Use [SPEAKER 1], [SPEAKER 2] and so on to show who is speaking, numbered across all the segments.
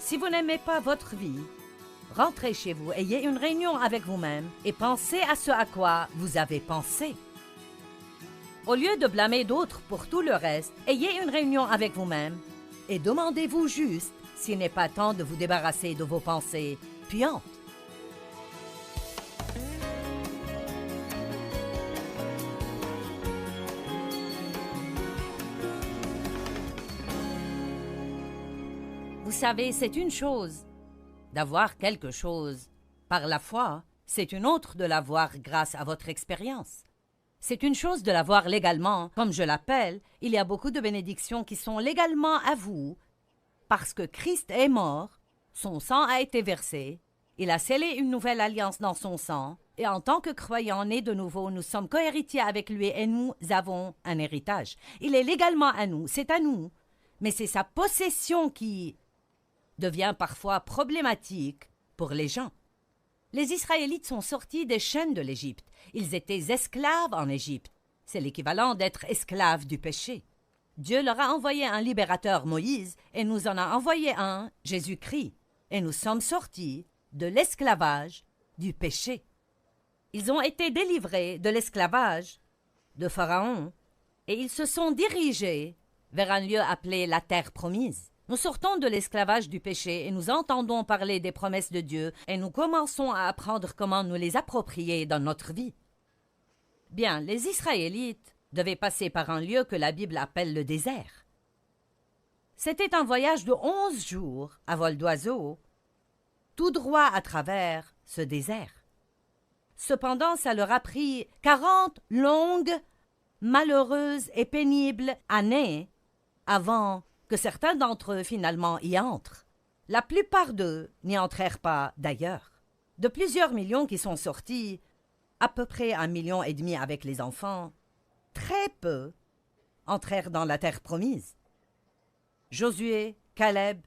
[SPEAKER 1] Si vous n'aimez pas votre vie, rentrez chez vous, ayez une réunion avec vous-même et pensez à ce à quoi vous avez pensé. Au lieu de blâmer d'autres pour tout le reste, ayez une réunion avec vous-même et demandez-vous juste s'il n'est pas temps de vous débarrasser de vos pensées puantes. Vous savez, c'est une chose d'avoir quelque chose par la foi, c'est une autre de l'avoir grâce à votre expérience. C'est une chose de l'avoir légalement, comme je l'appelle, il y a beaucoup de bénédictions qui sont légalement à vous, parce que Christ est mort, son sang a été versé, il a scellé une nouvelle alliance dans son sang, et en tant que croyants nés de nouveau, nous sommes cohéritiers avec lui et nous avons un héritage. Il est légalement à nous, c'est à nous, mais c'est sa possession qui devient parfois problématique pour les gens. Les Israélites sont sortis des chaînes de l'Égypte. Ils étaient esclaves en Égypte. C'est l'équivalent d'être esclaves du péché. Dieu leur a envoyé un libérateur, Moïse, et nous en a envoyé un, Jésus-Christ. Et nous sommes sortis de l'esclavage du péché. Ils ont été délivrés de l'esclavage de Pharaon, et ils se sont dirigés vers un lieu appelé la terre promise. Nous sortons de l'esclavage du péché et nous entendons parler des promesses de Dieu et nous commençons à apprendre comment nous les approprier dans notre vie. Bien, les Israélites devaient passer par un lieu que la Bible appelle le désert. C'était un voyage de 11 jours à vol d'oiseau, tout droit à travers ce désert. Cependant, ça leur a pris 40 longues, malheureuses et pénibles années avant que certains d'entre eux finalement y entrent. La plupart d'eux n'y entrèrent pas d'ailleurs. De plusieurs millions qui sont sortis, à peu près 1,5 million avec les enfants, très peu entrèrent dans la terre promise. Josué, Caleb,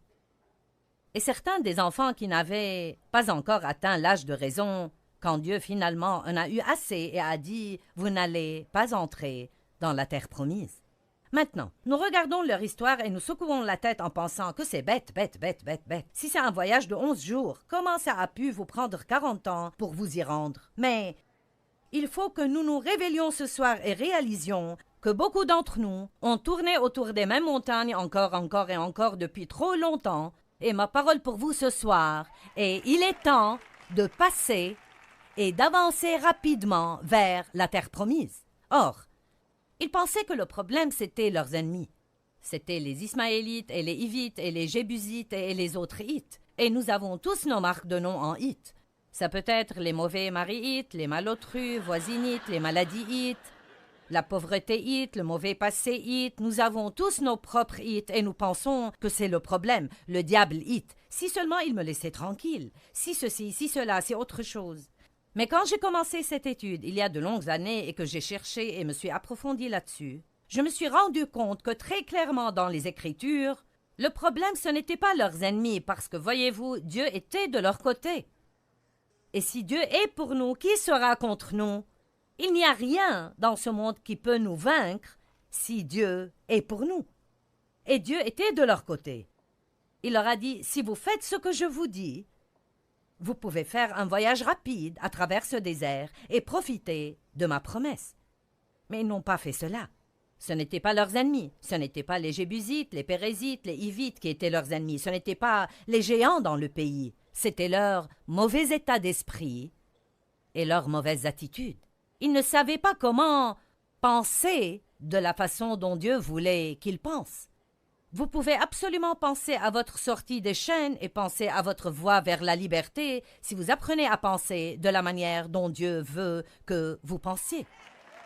[SPEAKER 1] et certains des enfants qui n'avaient pas encore atteint l'âge de raison, quand Dieu finalement en a eu assez et a dit « Vous n'allez pas entrer dans la terre promise ». Maintenant, nous regardons leur histoire et nous secouons la tête en pensant que c'est bête. Si c'est un voyage de 11 jours, comment ça a pu vous prendre 40 ans pour vous y rendre? Mais il faut que nous nous réveillions ce soir et réalisions que beaucoup d'entre nous ont tourné autour des mêmes montagnes encore depuis trop longtemps. Et ma parole pour vous ce soir est il est temps de passer et d'avancer rapidement vers la terre promise. Or, ils pensaient que le problème, c'était leurs ennemis. C'était les Ismaélites et les Hivites et les Jébusites et les autres Hites. Et nous avons tous nos marques de nom en Hites. Ça peut être les mauvais maris Hites, les malotrus, voisinites, les maladies Hites, la pauvreté Hite, le mauvais passé Hite. Nous avons tous nos propres Hites et nous pensons que c'est le problème, le diable Hite. Si seulement il me laissait tranquille. Si ceci, si cela, c'est autre chose. Mais quand j'ai commencé cette étude, il y a de longues années, et que j'ai cherché et me suis approfondi là-dessus, je me suis rendu compte que très clairement dans les Écritures, le problème ce n'était pas leurs ennemis, parce que, voyez-vous, Dieu était de leur côté. Et si Dieu est pour nous, qui sera contre nous? Il n'y a rien dans ce monde qui peut nous vaincre si Dieu est pour nous. Et Dieu était de leur côté. Il leur a dit, si vous faites ce que je vous dis, vous pouvez faire un voyage rapide à travers ce désert et profiter de ma promesse. Mais ils n'ont pas fait cela. Ce n'étaient pas leurs ennemis. Ce n'étaient pas les Jébusites, les Pérézites, les Hivites qui étaient leurs ennemis. Ce n'étaient pas les géants dans le pays. C'était leur mauvais état d'esprit et leur mauvaise attitude. Ils ne savaient pas comment penser de la façon dont Dieu voulait qu'ils pensent. Vous pouvez absolument penser à votre sortie des chaînes et penser à votre voie vers la liberté si vous apprenez à penser de la manière dont Dieu veut que vous pensiez.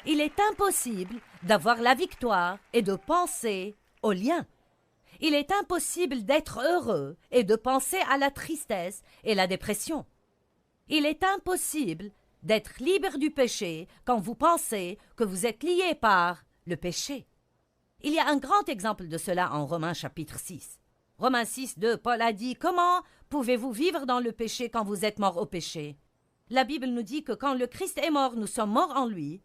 [SPEAKER 1] Il est impossible d'avoir la victoire et de penser au lien. Il est impossible d'être heureux et de penser à la tristesse et la dépression. Il est impossible d'être libre du péché quand vous pensez que vous êtes lié par le péché. Il y a un grand exemple de cela en Romains chapitre 6. Romains 6, 2, Paul a dit « Comment pouvez-vous vivre dans le péché quand vous êtes mort au péché ?» La Bible nous dit que quand le Christ est mort, nous sommes morts en lui,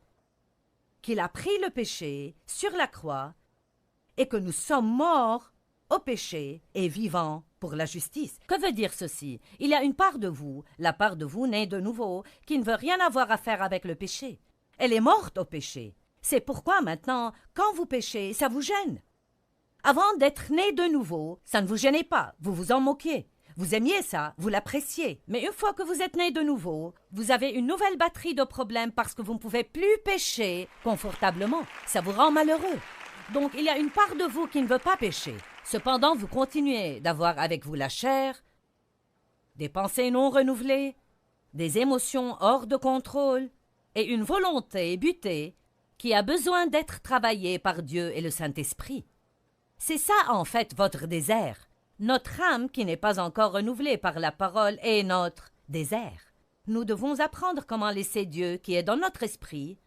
[SPEAKER 1] qu'il a pris le péché sur la croix et que nous sommes morts au péché et vivant pour la justice. Que veut dire ceci? Il y a une part de vous, la part de vous née de nouveau, qui ne veut rien avoir à faire avec le péché. Elle est morte au péché. C'est pourquoi maintenant, quand vous péchez, ça vous gêne. Avant d'être né de nouveau, ça ne vous gênait pas, vous vous en moquiez. Vous aimiez ça, vous l'appréciez. Mais une fois que vous êtes né de nouveau, vous avez une nouvelle batterie de problèmes parce que vous ne pouvez plus pécher confortablement. Ça vous rend malheureux. Donc il y a une part de vous qui ne veut pas pécher. Cependant, vous continuez d'avoir avec vous la chair, des pensées non renouvelées, des émotions hors de contrôle et une volonté butée qui a besoin d'être travaillée par Dieu et le Saint-Esprit. C'est ça en fait votre désert. Notre âme qui n'est pas encore renouvelée par la parole est notre désert. Nous devons apprendre comment laisser Dieu, qui est dans notre esprit,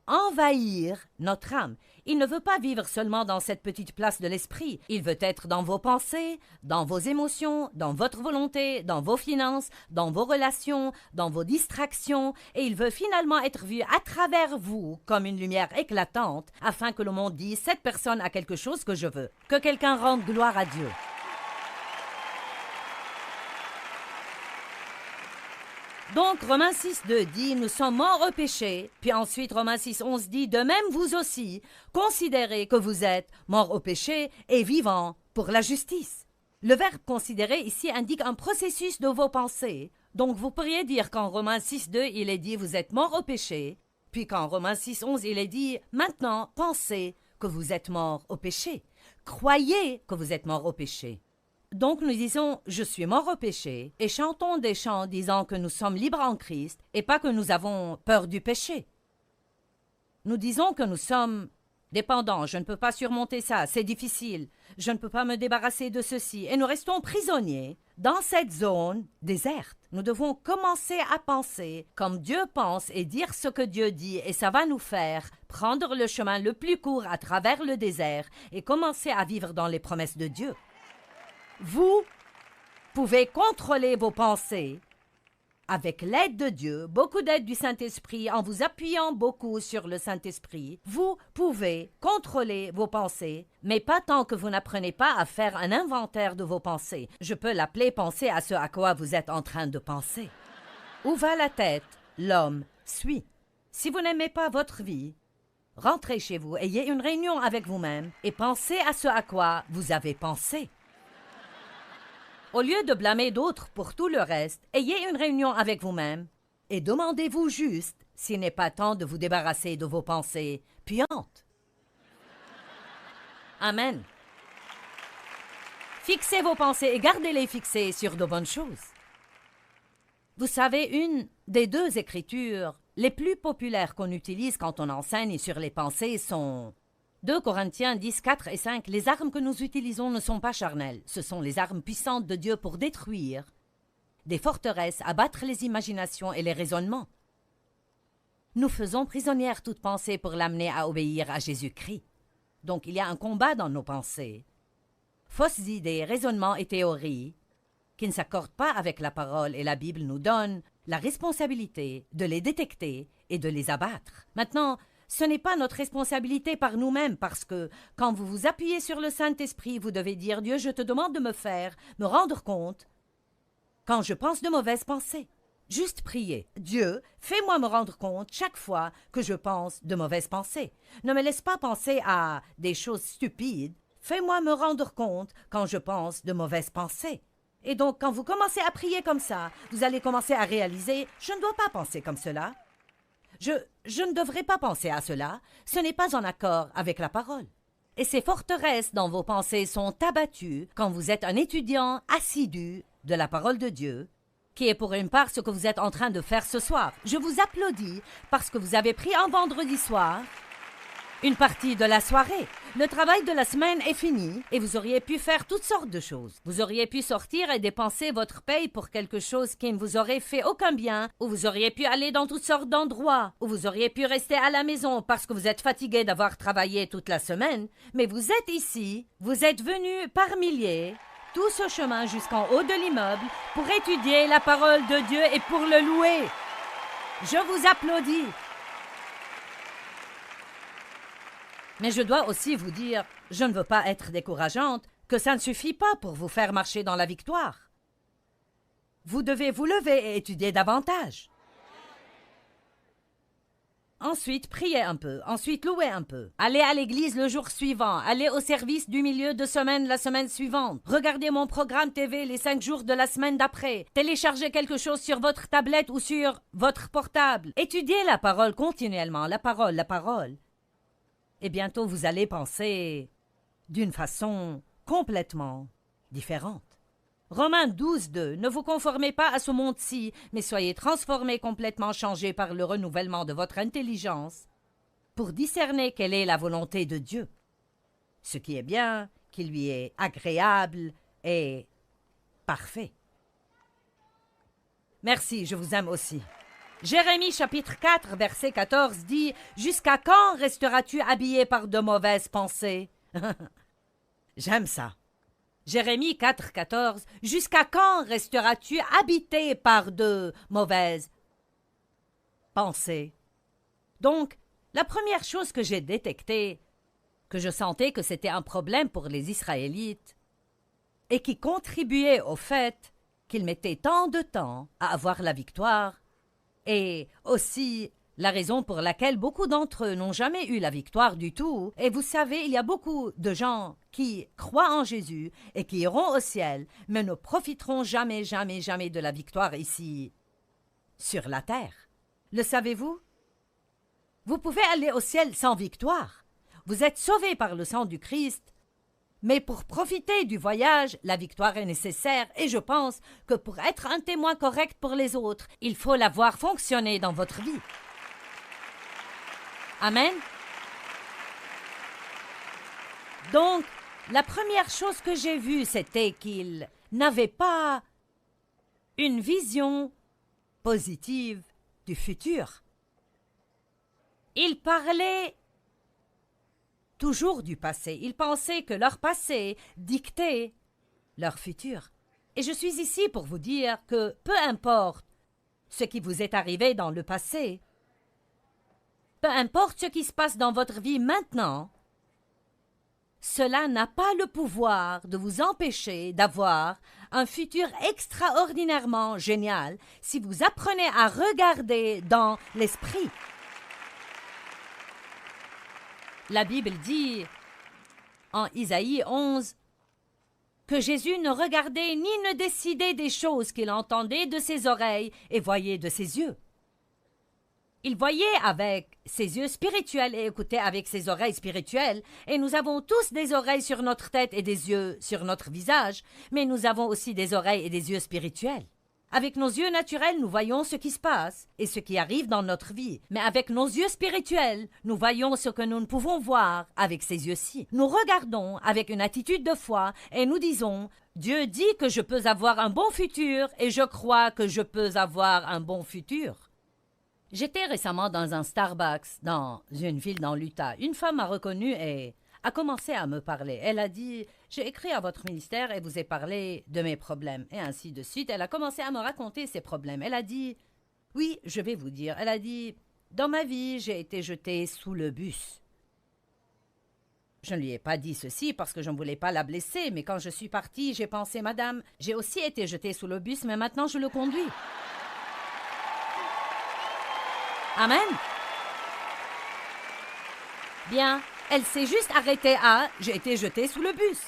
[SPEAKER 1] envahir notre âme. Il ne veut pas vivre seulement dans cette petite place de l'esprit. Il veut être dans vos pensées, dans vos émotions, dans votre volonté, dans vos finances, dans vos relations, dans vos distractions, et il veut finalement être vu à travers vous comme une lumière éclatante, afin que le monde dise « Cette personne a quelque chose que je veux ». Que quelqu'un rende gloire à Dieu. Donc, Romains 6,2 dit « Nous sommes morts au péché ». Puis ensuite, Romains 6,11 dit « De même, vous aussi, considérez que vous êtes morts au péché et vivants pour la justice ». Le verbe « considérer » ici indique un processus de vos pensées. Donc, vous pourriez dire qu'en Romains 6,2, il est dit « Vous êtes morts au péché ». Puis qu'en Romains 6,11, il est dit « Maintenant, pensez que vous êtes morts au péché. Croyez que vous êtes morts au péché. » Donc nous disons « Je suis mort au péché » et chantons des chants disant que nous sommes libres en Christ et pas que nous avons peur du péché. Nous disons que nous sommes dépendants, je ne peux pas surmonter ça, c'est difficile, je ne peux pas me débarrasser de ceci et nous restons prisonniers dans cette zone déserte. Nous devons commencer à penser comme Dieu pense et dire ce que Dieu dit et ça va nous faire prendre le chemin le plus court à travers le désert et commencer à vivre dans les promesses de Dieu. Vous pouvez contrôler vos pensées avec l'aide de Dieu, beaucoup d'aide du Saint-Esprit, en vous appuyant beaucoup sur le Saint-Esprit. Vous pouvez contrôler vos pensées, mais pas tant que vous n'apprenez pas à faire un inventaire de vos pensées. Je peux l'appeler penser à ce à quoi vous êtes en train de penser. Où va la tête? L'homme suit. Si vous n'aimez pas votre vie, rentrez chez vous, ayez une réunion avec vous-même et pensez à ce à quoi vous avez pensé. Au lieu de blâmer d'autres pour tout le reste, ayez une réunion avec vous-même et demandez-vous juste s'il n'est pas temps de vous débarrasser de vos pensées puantes. Amen. Fixez vos pensées et gardez-les fixées sur de bonnes choses. Vous savez, une des deux écritures les plus populaires qu'on utilise quand on enseigne sur les pensées sont 2 Corinthiens 10, 4 et 5, les armes que nous utilisons ne sont pas charnelles. Ce sont les armes puissantes de Dieu pour détruire des forteresses, abattre les imaginations et les raisonnements. Nous faisons prisonnière toute pensée pour l'amener à obéir à Jésus-Christ. Donc il y a un combat dans nos pensées. Fausses idées, raisonnements et théories qui ne s'accordent pas avec la parole et la Bible nous donnent la responsabilité de les détecter et de les abattre. Maintenant, ce n'est pas notre responsabilité par nous-mêmes parce que quand vous vous appuyez sur le Saint-Esprit, vous devez dire « Dieu, je te demande de me rendre compte quand je pense de mauvaises pensées. » Juste prier. « Dieu, fais-moi me rendre compte chaque fois que je pense de mauvaises pensées. Ne me laisse pas penser à des choses stupides. Fais-moi me rendre compte quand je pense de mauvaises pensées. » Et donc, quand vous commencez à prier comme ça, vous allez commencer à réaliser « Je ne dois pas penser comme cela. » Je ne devrais pas penser à cela. Ce n'est pas en accord avec la parole. Et ces forteresses dans vos pensées sont abattues quand vous êtes un étudiant assidu de la parole de Dieu, qui est pour une part ce que vous êtes en train de faire ce soir. Je vous applaudis parce que vous avez pris un vendredi soir une partie de la soirée. Le travail de la semaine est fini et vous auriez pu faire toutes sortes de choses. Vous auriez pu sortir et dépenser votre paye pour quelque chose qui ne vous aurait fait aucun bien, ou vous auriez pu aller dans toutes sortes d'endroits, ou vous auriez pu rester à la maison parce que vous êtes fatigué d'avoir travaillé toute la semaine. Mais vous êtes ici, vous êtes venus par milliers, tout ce chemin jusqu'en haut de l'immeuble pour étudier la parole de Dieu et pour le louer. Je vous applaudis. Mais je dois aussi vous dire, je ne veux pas être décourageante, que ça ne suffit pas pour vous faire marcher dans la victoire. Vous devez vous lever et étudier davantage. Ensuite, priez un peu. Ensuite, louez un peu. Allez à l'église le jour suivant. Allez au service du milieu de semaine la semaine suivante. Regardez mon programme TV les 5 jours de la semaine d'après. Téléchargez quelque chose sur votre tablette ou sur votre portable. Étudiez la parole continuellement. La parole. Et bientôt, vous allez penser d'une façon complètement différente. Romains 12:2. Ne vous conformez pas à ce monde-ci, mais soyez transformés, complètement changés par le renouvellement de votre intelligence, pour discerner quelle est la volonté de Dieu, ce qui est bien, qui lui est agréable et parfait. Merci, je vous aime aussi. Jérémie chapitre 4, verset 14 dit « Jusqu'à quand resteras-tu habillé par de mauvaises pensées ?» J'aime ça. Jérémie 4, 14 « Jusqu'à quand resteras-tu habité par de mauvaises pensées ?» Donc, la première chose que j'ai détectée, que je sentais que c'était un problème pour les Israélites, et qui contribuait au fait qu'ils mettaient tant de temps à avoir la victoire, et aussi la raison pour laquelle beaucoup d'entre eux n'ont jamais eu la victoire du tout. Et vous savez, il y a beaucoup de gens qui croient en Jésus et qui iront au ciel, mais ne profiteront jamais de la victoire ici, sur la terre. Le savez-vous? Vous pouvez aller au ciel sans victoire. Vous êtes sauvés par le sang du Christ, mais pour profiter du voyage, la victoire est nécessaire et je pense que pour être un témoin correct pour les autres, il faut la voir fonctionner dans votre vie. Amen. Donc, la première chose que j'ai vue, c'était qu'il n'avait pas une vision positive du futur. Il parlait toujours du passé. Ils pensaient que leur passé dictait leur futur. Et je suis ici pour vous dire que peu importe ce qui vous est arrivé dans le passé, peu importe ce qui se passe dans votre vie maintenant, cela n'a pas le pouvoir de vous empêcher d'avoir un futur extraordinairement génial si vous apprenez à regarder dans l'esprit. La Bible dit, en Isaïe 11, que Jésus ne regardait ni ne décidait des choses qu'il entendait de ses oreilles et voyait de ses yeux. Il voyait avec ses yeux spirituels et écoutait avec ses oreilles spirituelles, et nous avons tous des oreilles sur notre tête et des yeux sur notre visage, mais nous avons aussi des oreilles et des yeux spirituels. Avec nos yeux naturels, nous voyons ce qui se passe et ce qui arrive dans notre vie. Mais avec nos yeux spirituels, nous voyons ce que nous ne pouvons voir avec ces yeux-ci. Nous regardons avec une attitude de foi et nous disons « Dieu dit que je peux avoir un bon futur et je crois que je peux avoir un bon futur. » J'étais récemment dans un Starbucks dans une ville dans l'Utah. Une femme m'a reconnue et a commencé à me parler. Elle a dit « J'ai écrit à votre ministère et vous ai parlé de mes problèmes. » Et ainsi de suite. Elle a commencé à me raconter ses problèmes. Elle a dit « Oui, je vais vous dire. » Elle a dit « Dans ma vie, j'ai été jetée sous le bus. » Je ne lui ai pas dit ceci parce que je ne voulais pas la blesser, mais quand je suis partie, j'ai pensé « Madame, j'ai aussi été jetée sous le bus, mais maintenant je le conduis. » Amen. Bien, elle s'est juste arrêtée à « j'ai été jetée sous le bus ».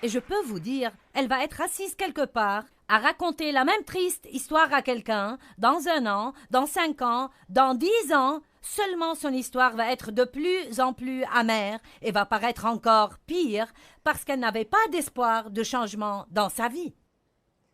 [SPEAKER 1] Et je peux vous dire, elle va être assise quelque part à raconter la même triste histoire à quelqu'un dans 1 an, dans 5 ans, dans 10 ans. Seulement son histoire va être de plus en plus amère et va paraître encore pire parce qu'elle n'avait pas d'espoir de changement dans sa vie.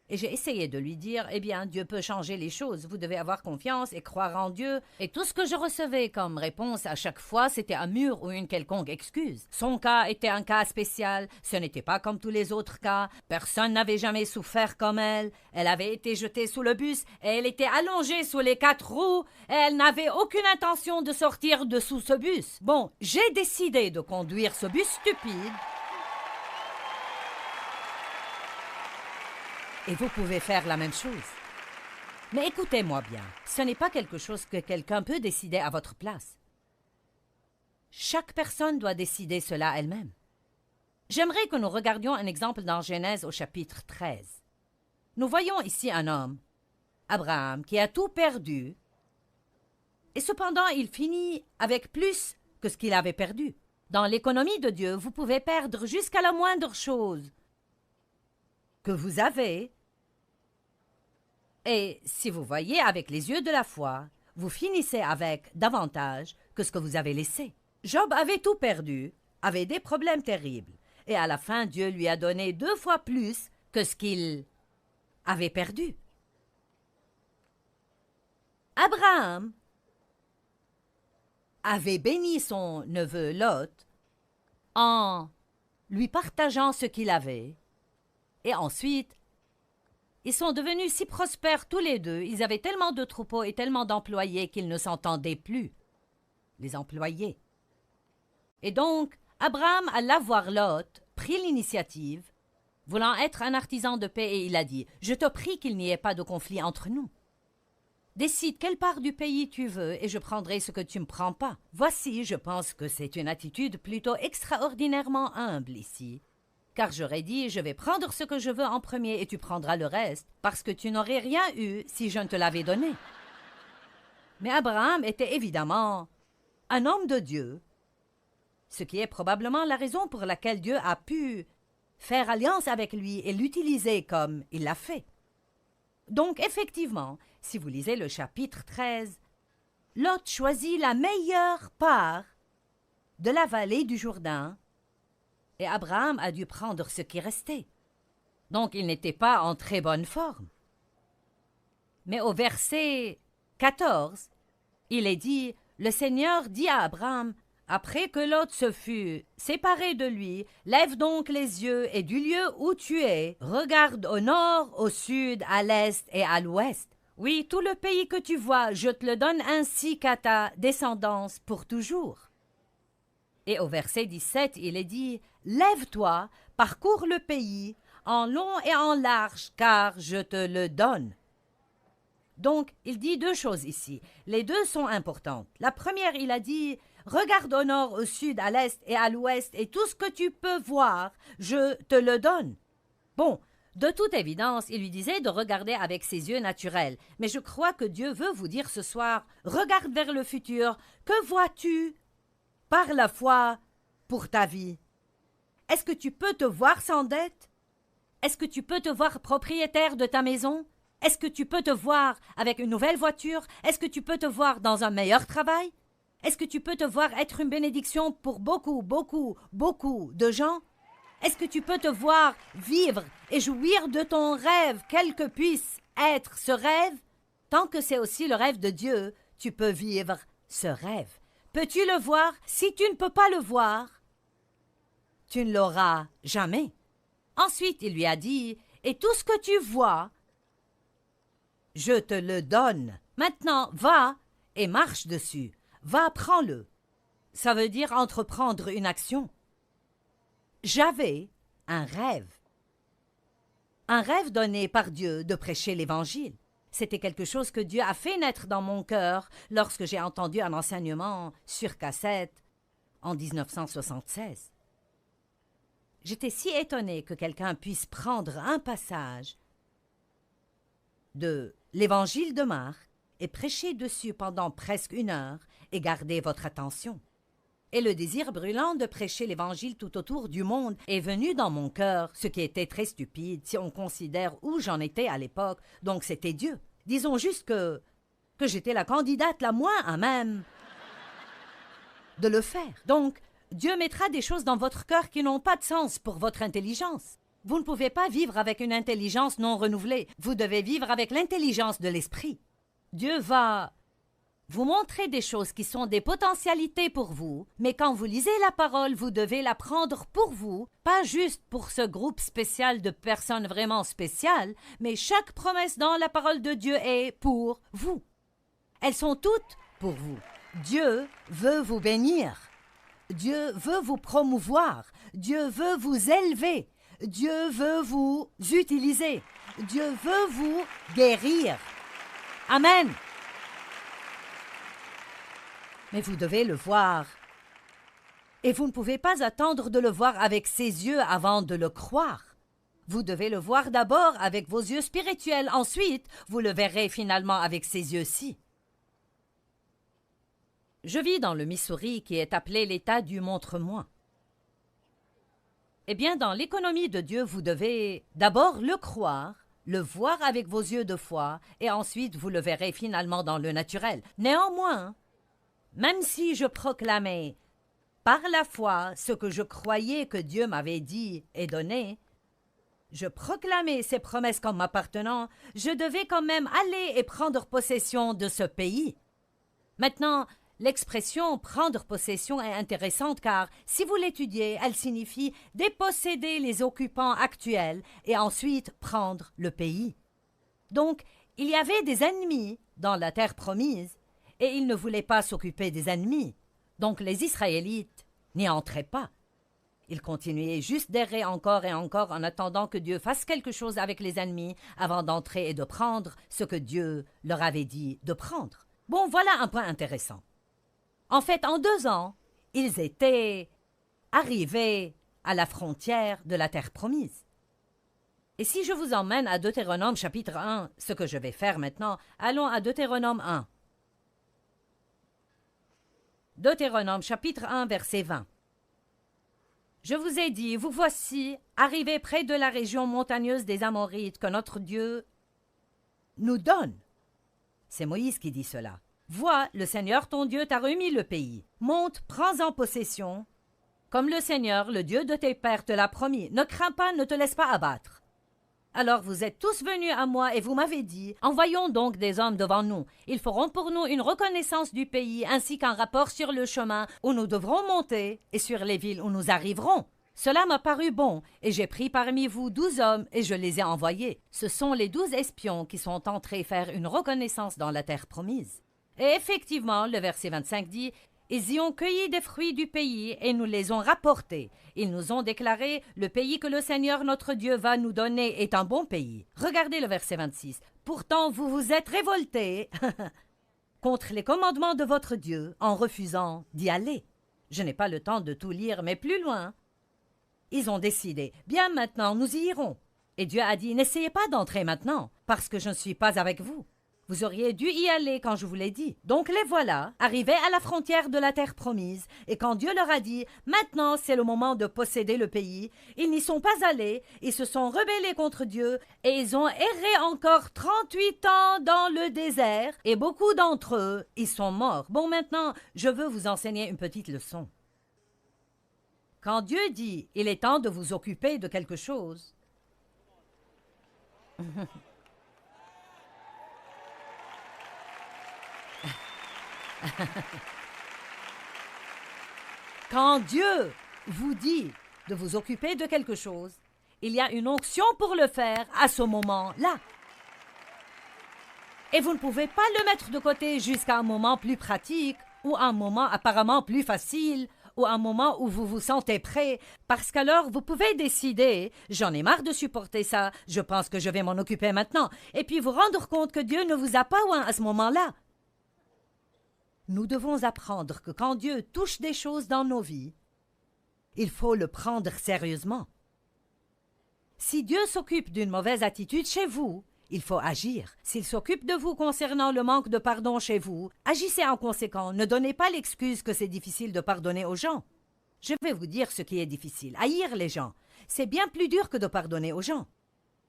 [SPEAKER 1] Et j'ai essayé de lui dire, eh bien, Dieu peut changer les choses, vous devez avoir confiance et croire en Dieu. Et tout ce que je recevais comme réponse à chaque fois, c'était un mur ou une quelconque excuse. Son cas était un cas spécial, ce n'était pas comme tous les autres cas, personne n'avait jamais souffert comme elle avait été jetée sous le bus, et elle était allongée sous les 4 roues, et elle n'avait aucune intention de sortir de sous ce bus. Bon, j'ai décidé de conduire ce bus stupide. Et vous pouvez faire la même chose. Mais écoutez-moi bien, ce n'est pas quelque chose que quelqu'un peut décider à votre place. Chaque personne doit décider cela elle-même. J'aimerais que nous regardions un exemple dans Genèse au chapitre 13. Nous voyons ici un homme, Abraham, qui a tout perdu, et cependant il finit avec plus que ce qu'il avait perdu. Dans l'économie de Dieu, vous pouvez perdre jusqu'à la moindre chose que vous avez, et si vous voyez avec les yeux de la foi, vous finissez avec davantage que ce que vous avez laissé. Job avait tout perdu, avait des problèmes terribles, et à la fin, Dieu lui a donné 2 fois plus que ce qu'il avait perdu. Abraham avait béni son neveu Lot en lui partageant ce qu'il avait, et ensuite, ils sont devenus si prospères tous les deux, ils avaient tellement de troupeaux et tellement d'employés qu'ils ne s'entendaient plus, les employés. Et donc, Abraham, à l'avoir Lot, prit l'initiative, voulant être un artisan de paix, et il a dit « Je te prie qu'il n'y ait pas de conflit entre nous. Décide quelle part du pays tu veux, et je prendrai ce que tu ne me prends pas. » Voici, je pense que c'est une attitude plutôt extraordinairement humble ici. Car j'aurais dit « Je vais prendre ce que je veux en premier, et tu prendras le reste, parce que tu n'aurais rien eu si je ne te l'avais donné. » Mais Abraham était évidemment un homme de Dieu, ce qui est probablement la raison pour laquelle Dieu a pu faire alliance avec lui et l'utiliser comme il l'a fait. Donc, effectivement, si vous lisez le chapitre 13, Lot choisit la meilleure part de la vallée du Jourdain et Abraham a dû prendre ce qui restait. Donc, il n'était pas en très bonne forme. Mais au verset 14, il est dit « Le Seigneur dit à Abraham, après que Lot se fut séparé de lui, lève donc les yeux et du lieu où tu es, regarde au nord, au sud, à l'est et à l'ouest. Oui, tout le pays que tu vois, je te le donne ainsi qu'à ta descendance pour toujours. » Et au verset 17, il est dit « Lève-toi, parcours le pays, en long et en large, car je te le donne. » Donc, il dit 2 choses ici. Les 2 sont importantes. La première, il a dit « Regarde au nord, au sud, à l'est et à l'ouest, et tout ce que tu peux voir, je te le donne. » Bon, de toute évidence, il lui disait de regarder avec ses yeux naturels. Mais je crois que Dieu veut vous dire ce soir, regarde vers le futur. Que vois-tu par la foi pour ta vie? Est-ce que tu peux te voir sans dette? Est-ce que tu peux te voir propriétaire de ta maison? Est-ce que tu peux te voir avec une nouvelle voiture? Est-ce que tu peux te voir dans un meilleur travail? Est-ce que tu peux te voir être une bénédiction pour beaucoup, beaucoup, beaucoup de gens? Est-ce que tu peux te voir vivre et jouir de ton rêve, quel que puisse être ce rêve? Tant que c'est aussi le rêve de Dieu, tu peux vivre ce rêve. Peux-tu le voir? Si tu ne peux pas le voir, tu ne l'auras jamais. Ensuite, il lui a dit, « Et tout ce que tu vois, je te le donne. Maintenant, va et marche dessus. Va, prends-le. » Ça veut dire entreprendre une action. J'avais un rêve. Un rêve donné par Dieu de prêcher l'Évangile. C'était quelque chose que Dieu a fait naître dans mon cœur lorsque j'ai entendu un enseignement sur cassette en 1976. J'étais si étonnée que quelqu'un puisse prendre un passage de l'Évangile de Marc et prêcher dessus pendant presque 1 heure et garder votre attention. Et le désir brûlant de prêcher l'Évangile tout autour du monde est venu dans mon cœur, ce qui était très stupide si on considère où j'en étais à l'époque, donc c'était Dieu. Disons juste que j'étais la candidate la moins à même de le faire. Donc, Dieu mettra des choses dans votre cœur qui n'ont pas de sens pour votre intelligence. Vous ne pouvez pas vivre avec une intelligence non renouvelée. Vous devez vivre avec l'intelligence de l'esprit. Dieu va vous montrer des choses qui sont des potentialités pour vous, mais quand vous lisez la parole, vous devez la prendre pour vous, pas juste pour ce groupe spécial de personnes vraiment spéciales, mais chaque promesse dans la parole de Dieu est pour vous. Elles sont toutes pour vous. Dieu veut vous bénir. Dieu veut vous promouvoir. Dieu veut vous élever. Dieu veut vous utiliser. Dieu veut vous guérir. Amen. Mais vous devez le voir Et vous ne pouvez pas attendre de le voir avec ses yeux avant de le croire. Vous devez le voir d'abord avec vos yeux spirituels, ensuite vous le verrez finalement avec ces yeux-ci. Je vis dans le Missouri qui est appelé l'État du montre-moi. Eh bien, dans l'économie de Dieu, vous devez d'abord le croire, le voir avec vos yeux de foi, et ensuite vous le verrez finalement dans le naturel. Néanmoins, même si je proclamais par la foi ce que je croyais que Dieu m'avait dit et donné, je proclamais ses promesses comme m'appartenant, je devais quand même aller et prendre possession de ce pays. Maintenant, l'expression « prendre possession » est intéressante car, si vous l'étudiez, elle signifie déposséder les occupants actuels et ensuite prendre le pays. Donc, il y avait des ennemis dans la terre promise et ils ne voulaient pas s'occuper des ennemis. Donc les Israélites n'y entraient pas. Ils continuaient juste d'errer encore et encore en attendant que Dieu fasse quelque chose avec les ennemis avant d'entrer et de prendre ce que Dieu leur avait dit de prendre. Bon, voilà un point intéressant. En fait, en 2 ans, ils étaient arrivés à la frontière de la terre promise. Et si je vous emmène à Deutéronome chapitre 1, ce que je vais faire maintenant, allons à Deutéronome 1. Deutéronome chapitre 1, verset 20. Je vous ai dit, vous voici, arrivés près de la région montagneuse des Amorites que notre Dieu nous donne. C'est Moïse qui dit cela. Vois, le Seigneur ton Dieu t'a remis le pays. Monte, prends-en possession, comme le Seigneur, le Dieu de tes pères, te l'a promis. Ne crains pas, ne te laisse pas abattre. Alors vous êtes tous venus à moi et vous m'avez dit, envoyons donc des hommes devant nous. Ils feront pour nous une reconnaissance du pays ainsi qu'un rapport sur le chemin où nous devrons monter et sur les villes où nous arriverons. Cela m'a paru bon et j'ai pris parmi vous 12 hommes et je les ai envoyés. Ce sont les 12 espions qui sont entrés faire une reconnaissance dans la terre promise. Et effectivement, le verset 25 dit, ils y ont cueilli des fruits du pays et nous les ont rapportés. Ils nous ont déclaré, le pays que le Seigneur notre Dieu va nous donner est un bon pays. Regardez le verset 26. Pourtant, vous vous êtes révoltés contre les commandements de votre Dieu en refusant d'y aller. Je n'ai pas le temps de tout lire, mais plus loin. Ils ont décidé, bien maintenant, nous y irons. Et Dieu a dit, n'essayez pas d'entrer maintenant, parce que je ne suis pas avec vous. Vous auriez dû y aller quand je vous l'ai dit. Donc les voilà, arrivés à la frontière de la terre promise, et quand Dieu leur a dit « Maintenant, c'est le moment de posséder le pays », ils n'y sont pas allés, ils se sont rebellés contre Dieu, et ils ont erré encore 38 ans dans le désert, et beaucoup d'entre eux, ils sont morts. Bon, maintenant, je veux vous enseigner une petite leçon. Quand Dieu dit « Il est temps de vous occuper de quelque chose », quand Dieu vous dit de vous occuper de quelque chose, il y a une onction pour le faire à ce moment-là. Et vous ne pouvez pas le mettre de côté jusqu'à un moment plus pratique ou un moment apparemment plus facile ou un moment où vous vous sentez prêt, parce qu'alors vous pouvez décider « J'en ai marre de supporter ça, je pense que je vais m'en occuper maintenant » et puis vous rendre compte que Dieu ne vous a pas oint à ce moment-là. Nous devons apprendre que quand Dieu touche des choses dans nos vies, il faut le prendre sérieusement. Si Dieu s'occupe d'une mauvaise attitude chez vous, il faut agir. S'il s'occupe de vous concernant le manque de pardon chez vous, agissez en conséquent. Ne donnez pas l'excuse que c'est difficile de pardonner aux gens. Je vais vous dire ce qui est difficile. Haïr les gens, c'est bien plus dur que de pardonner aux gens.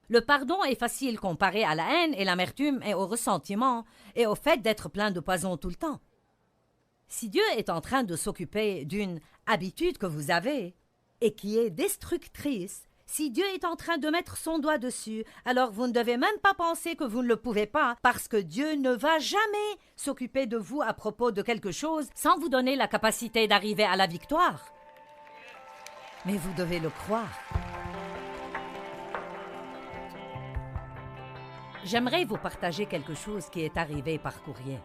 [SPEAKER 1] Le pardon est facile comparé à la haine et l'amertume et au ressentiment et au fait d'être plein de poison tout le temps. Si Dieu est en train de s'occuper d'une habitude que vous avez et qui est destructrice, si Dieu est en train de mettre son doigt dessus, alors vous ne devez même pas penser que vous ne le pouvez pas, parce que Dieu ne va jamais s'occuper de vous à propos de quelque chose sans vous donner la capacité d'arriver à la victoire. Mais vous devez le croire. J'aimerais vous partager quelque chose qui est arrivé par courrier.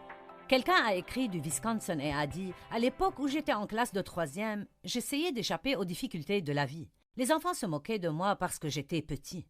[SPEAKER 1] Quelqu'un a écrit du Wisconsin et a dit « À l'époque où j'étais en classe de 3e, j'essayais d'échapper aux difficultés de la vie. Les enfants se moquaient de moi parce que j'étais petit.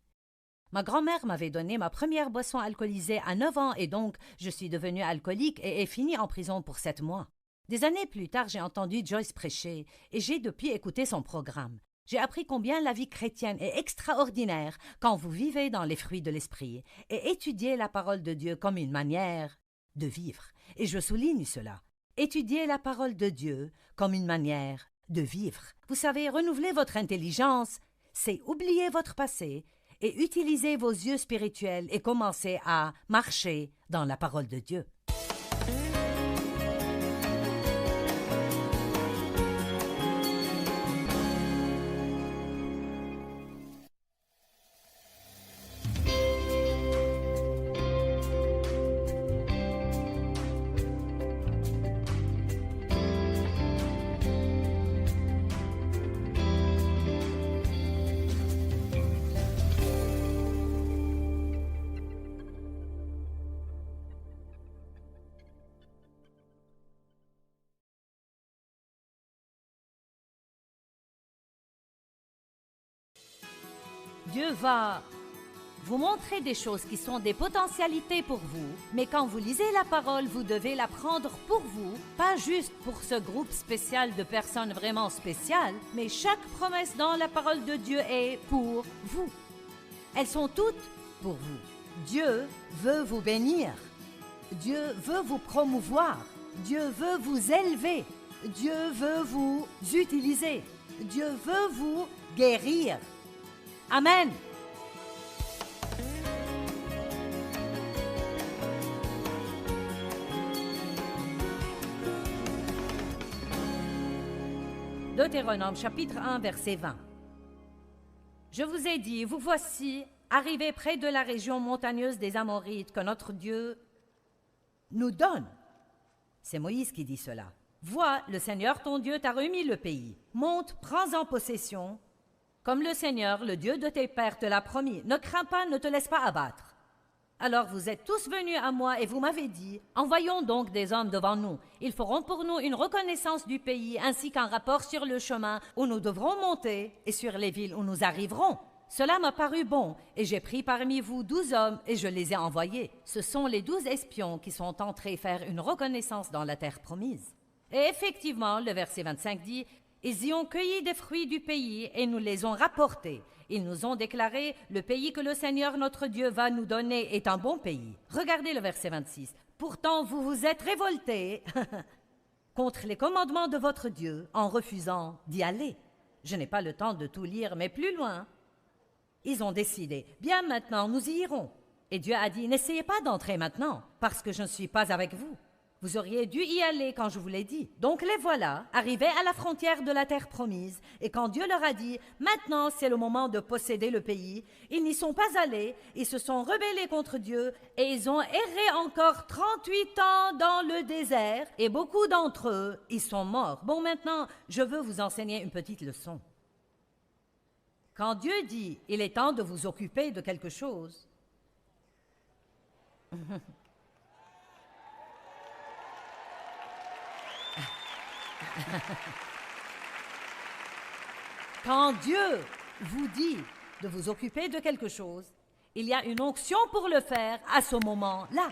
[SPEAKER 1] Ma grand-mère m'avait donné ma première boisson alcoolisée à 9 ans et donc je suis devenu alcoolique et ai fini en prison pour 7 mois. Des années plus tard, j'ai entendu Joyce prêcher et j'ai depuis écouté son programme. J'ai appris combien la vie chrétienne est extraordinaire quand vous vivez dans les fruits de l'esprit et étudiez la parole de Dieu comme une manière de vivre. Et je souligne cela. Étudiez la parole de Dieu comme une manière de vivre. Vous savez, renouveler votre intelligence, c'est oublier votre passé et utiliser vos yeux spirituels et commencer à marcher dans la parole de Dieu. Dieu va vous montrer des choses qui sont des potentialités pour vous, mais quand vous lisez la parole, vous devez la prendre pour vous, pas juste pour ce groupe spécial de personnes vraiment spéciales, mais chaque promesse dans la parole de Dieu est pour vous. Elles sont toutes pour vous. Dieu veut vous bénir. Dieu veut vous promouvoir. Dieu veut vous élever. Dieu veut vous utiliser. Dieu veut vous guérir. Amen. Deutéronome chapitre 1 verset 20. Je vous ai dit, vous voici arrivés près de la région montagneuse des Amorites que notre Dieu nous donne. C'est Moïse qui dit cela. Vois, le Seigneur ton Dieu t'a remis le pays. Monte, prends-en possession. Comme le Seigneur, le Dieu de tes pères, te l'a promis, ne crains pas, ne te laisse pas abattre. Alors vous êtes tous venus à moi et vous m'avez dit, envoyons donc des hommes devant nous. Ils feront pour nous une reconnaissance du pays ainsi qu'un rapport sur le chemin où nous devrons monter et sur les villes où nous arriverons. Cela m'a paru bon et j'ai pris parmi vous 12 hommes et je les ai envoyés. Ce sont les 12 espions qui sont entrés faire une reconnaissance dans la terre promise. Et effectivement, le verset 25 dit, ils y ont cueilli des fruits du pays et nous les ont rapportés. Ils nous ont déclaré, le pays que le Seigneur notre Dieu va nous donner est un bon pays. Regardez le verset 26. Pourtant, vous vous êtes révoltés contre les commandements de votre Dieu en refusant d'y aller. Je n'ai pas le temps de tout lire, mais plus loin. Ils ont décidé, bien maintenant, nous y irons. Et Dieu a dit, n'essayez pas d'entrer maintenant, parce que je ne suis pas avec vous. Vous auriez dû y aller quand je vous l'ai dit. Donc les voilà, arrivés à la frontière de la terre promise, et quand Dieu leur a dit, maintenant c'est le moment de posséder le pays, ils n'y sont pas allés, ils se sont rebellés contre Dieu, et ils ont erré encore 38 ans dans le désert, et beaucoup d'entre eux, ils sont morts. Bon, maintenant, je veux vous enseigner une petite leçon. Quand Dieu dit, il est temps de vous occuper de quelque chose, quand Dieu vous dit de vous occuper de quelque chose, il y a une onction pour le faire à ce moment-là.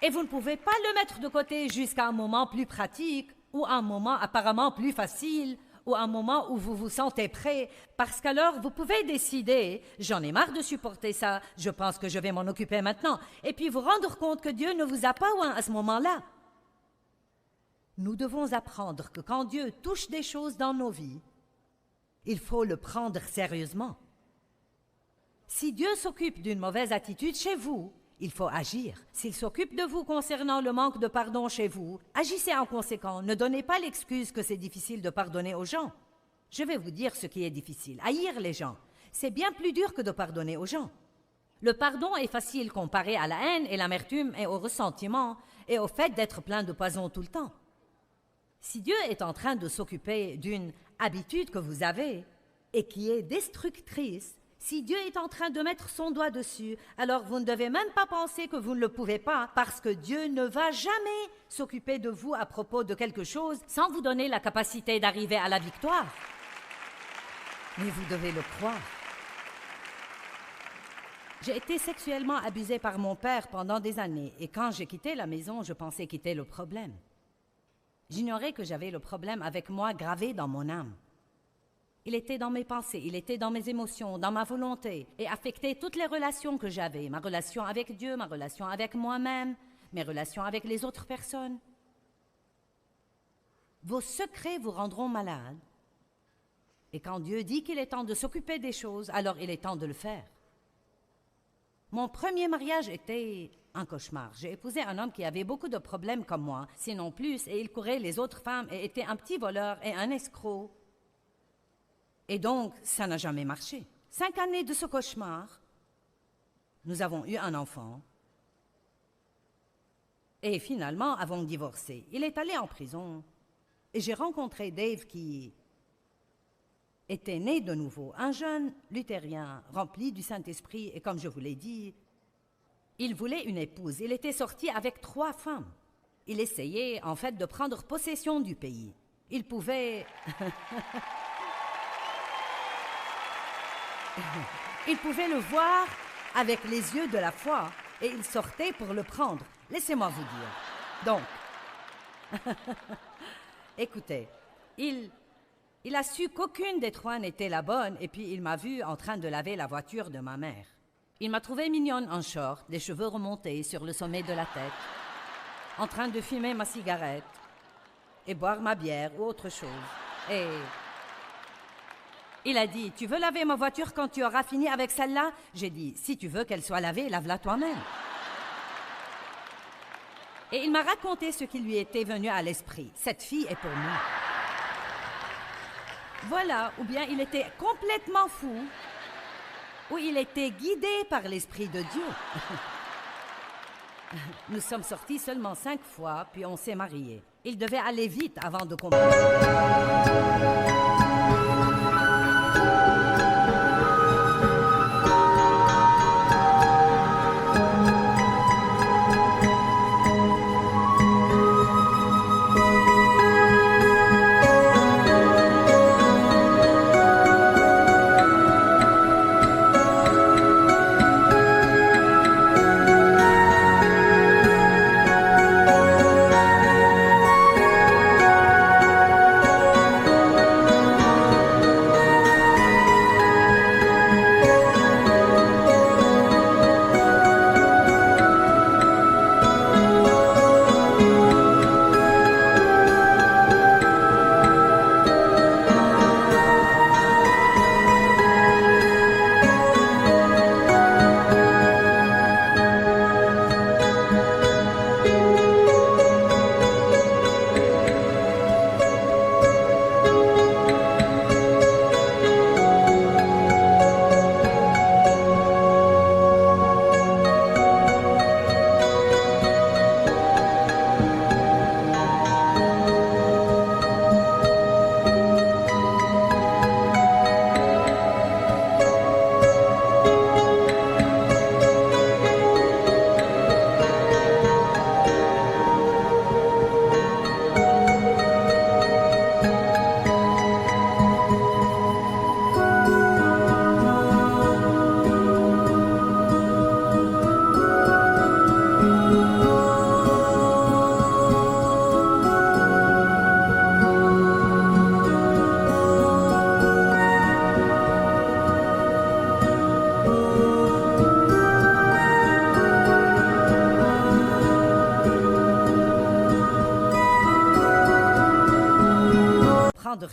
[SPEAKER 1] Et vous ne pouvez pas le mettre de côté jusqu'à un moment plus pratique ou un moment apparemment plus facile ou un moment où vous vous sentez prêt, parce qu'alors vous pouvez décider, j'en ai marre de supporter ça, je pense que je vais m'en occuper maintenant, et puis vous rendre compte que Dieu ne vous a pas oint à ce moment-là. Nous devons apprendre que quand Dieu touche des choses dans nos vies, il faut le prendre sérieusement. Si Dieu s'occupe d'une mauvaise attitude chez vous, il faut agir. S'il s'occupe de vous concernant le manque de pardon chez vous, agissez en conséquent. Ne donnez pas l'excuse que c'est difficile de pardonner aux gens. Je vais vous dire ce qui est difficile. Haïr les gens, c'est bien plus dur que de pardonner aux gens. Le pardon est facile comparé à la haine et l'amertume et au ressentiment et au fait d'être plein de poison tout le temps. Si Dieu est en train de s'occuper d'une habitude que vous avez et qui est destructrice, si Dieu est en train de mettre son doigt dessus, alors vous ne devez même pas penser que vous ne le pouvez pas, parce que Dieu ne va jamais s'occuper de vous à propos de quelque chose sans vous donner la capacité d'arriver à la victoire. Mais vous devez le croire. J'ai été sexuellement abusée par mon père pendant des années et quand j'ai quitté la maison, je pensais quitter le problème. J'ignorais que j'avais le problème avec moi gravé dans mon âme. Il était dans mes pensées, il était dans mes émotions, dans ma volonté et affectait toutes les relations que j'avais, ma relation avec Dieu, ma relation avec moi-même, mes relations avec les autres personnes. Vos secrets vous rendront malade. Et quand Dieu dit qu'il est temps de s'occuper des choses, alors il est temps de le faire. Mon premier mariage était un cauchemar. J'ai épousé un homme qui avait beaucoup de problèmes comme moi, sinon plus, et il courait les autres femmes et était un petit voleur et un escroc. Et donc, ça n'a jamais marché. 5 années de ce cauchemar, nous avons eu un enfant. Et finalement, avons divorcé. Il est allé en prison. Et j'ai rencontré Dave qui était né de nouveau, un jeune luthérien rempli du Saint-Esprit. Et comme je vous l'ai dit, il voulait une épouse. Il était sorti avec 3 femmes. Il essayait en fait de prendre possession du pays. Il pouvait... Il pouvait le voir avec les yeux de la foi et il sortait pour le prendre. Laissez-moi vous dire. Donc, écoutez, il a su qu'aucune des 3 n'était la bonne et puis il m'a vu en train de laver la voiture de ma mère. Il m'a trouvée mignonne en short, les cheveux remontés sur le sommet de la tête, en train de fumer ma cigarette et boire ma bière ou autre chose. Et... il a dit, tu veux laver ma voiture quand tu auras fini avec celle-là? J'ai dit, si tu veux qu'elle soit lavée, lave-la toi-même. Et il m'a raconté ce qui lui était venu à l'esprit. Cette fille est pour moi. Voilà, ou bien il était complètement fou, ou il était guidé par l'Esprit de Dieu. Nous sommes sortis seulement 5 fois, puis on s'est mariés. Il devait aller vite avant de commencer.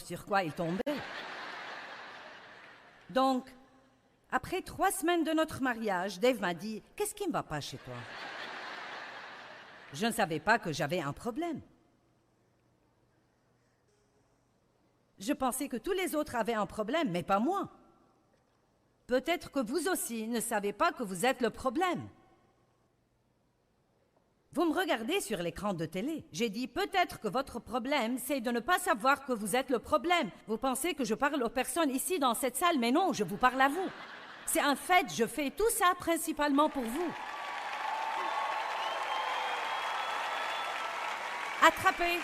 [SPEAKER 1] Sur quoi il tombait. Donc, après 3 semaines de notre mariage, Dave m'a dit, « Qu'est-ce qui ne va pas chez toi? » Je ne savais pas que j'avais un problème. Je pensais que tous les autres avaient un problème, mais pas moi. Peut-être que vous aussi ne savez pas que vous êtes le problème. Vous me regardez sur l'écran de télé. J'ai dit, peut-être que votre problème, c'est de ne pas savoir que vous êtes le problème. Vous pensez que je parle aux personnes ici dans cette salle, mais non, je vous parle à vous. C'est un fait, je fais tout ça principalement pour vous. Attrapez.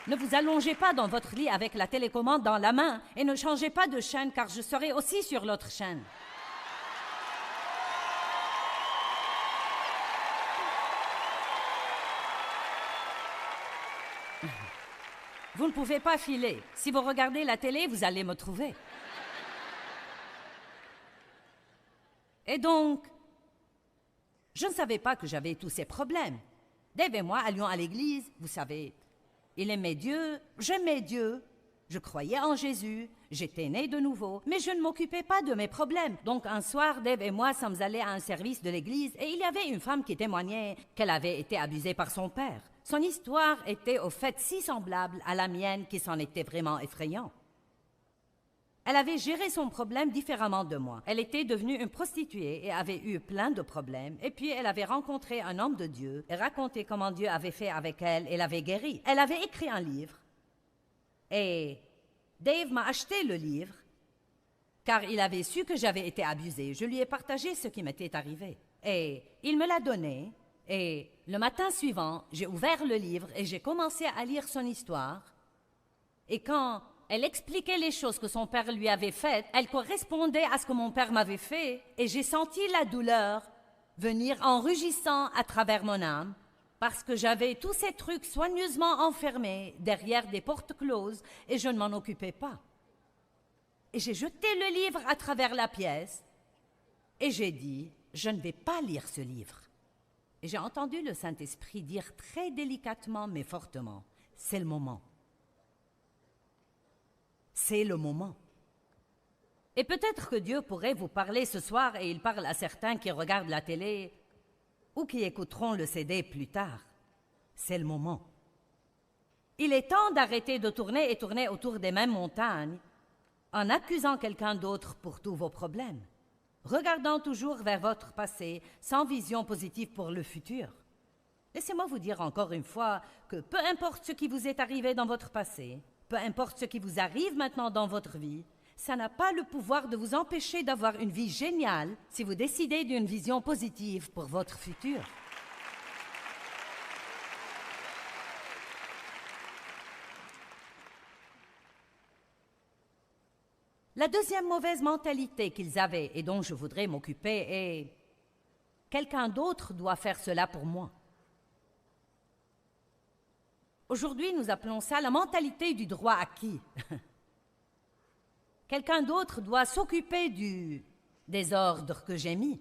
[SPEAKER 1] Ne vous allongez pas dans votre lit avec la télécommande dans la main et ne changez pas de chaîne car je serai aussi sur l'autre chaîne. Vous ne pouvez pas filer. Si vous regardez la télé, vous allez me trouver. Et donc, je ne savais pas que j'avais tous ces problèmes. Dave et moi allions à l'église, vous savez. Il aimait Dieu, j'aimais Dieu, je croyais en Jésus, j'étais né de nouveau, mais je ne m'occupais pas de mes problèmes. Donc un soir, Dave et moi sommes allés à un service de l'église et il y avait une femme qui témoignait qu'elle avait été abusée par son père. Son histoire était au fait si semblable à la mienne qu'il s'en était vraiment effrayant. Elle avait géré son problème différemment de moi. Elle était devenue une prostituée et avait eu plein de problèmes. Et puis elle avait rencontré un homme de Dieu et raconté comment Dieu avait fait avec elle et l'avait guérie. Elle avait écrit un livre. Et Dave m'a acheté le livre car il avait su que j'avais été abusée. Je lui ai partagé ce qui m'était arrivé. Et il me l'a donné. Et le matin suivant, j'ai ouvert le livre et j'ai commencé à lire son histoire. Et quand elle expliquait les choses que son père lui avait faites, elle correspondait à ce que mon père m'avait fait, et j'ai senti la douleur venir en rugissant à travers mon âme, parce que j'avais tous ces trucs soigneusement enfermés derrière des portes closes, et je ne m'en occupais pas. Et j'ai jeté le livre à travers la pièce, et j'ai dit, je ne vais pas lire ce livre. Et j'ai entendu le Saint-Esprit dire très délicatement mais fortement, c'est le moment. C'est le moment. Et peut-être que Dieu pourrait vous parler ce soir et il parle à certains qui regardent la télé ou qui écouteront le CD plus tard. C'est le moment. Il est temps d'arrêter de tourner et tourner autour des mêmes montagnes en accusant quelqu'un d'autre pour tous vos problèmes, regardant toujours vers votre passé sans vision positive pour le futur. Laissez-moi vous dire encore une fois que peu importe ce qui vous est arrivé dans votre passé, peu importe ce qui vous arrive maintenant dans votre vie, ça n'a pas le pouvoir de vous empêcher d'avoir une vie géniale si vous décidez d'une vision positive pour votre futur. La deuxième mauvaise mentalité qu'ils avaient et dont je voudrais m'occuper est « quelqu'un d'autre doit faire cela pour moi ». Aujourd'hui, nous appelons ça la mentalité du droit acquis. Quelqu'un d'autre doit s'occuper du désordre que j'ai mis.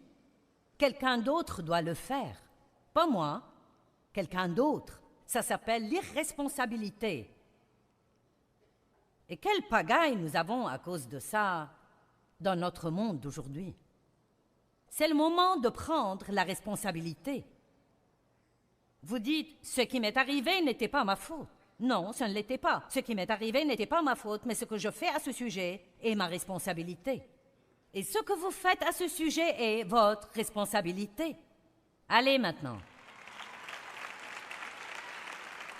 [SPEAKER 1] Quelqu'un d'autre doit le faire. Pas moi, quelqu'un d'autre. Ça s'appelle l'irresponsabilité. Et quelle pagaille nous avons à cause de ça dans notre monde d'aujourd'hui. C'est le moment de prendre la responsabilité. Vous dites, ce qui m'est arrivé n'était pas ma faute. Non, ce ne l'était pas. Ce qui m'est arrivé n'était pas ma faute, mais ce que je fais à ce sujet est ma responsabilité. Et ce que vous faites à ce sujet est votre responsabilité. Allez maintenant.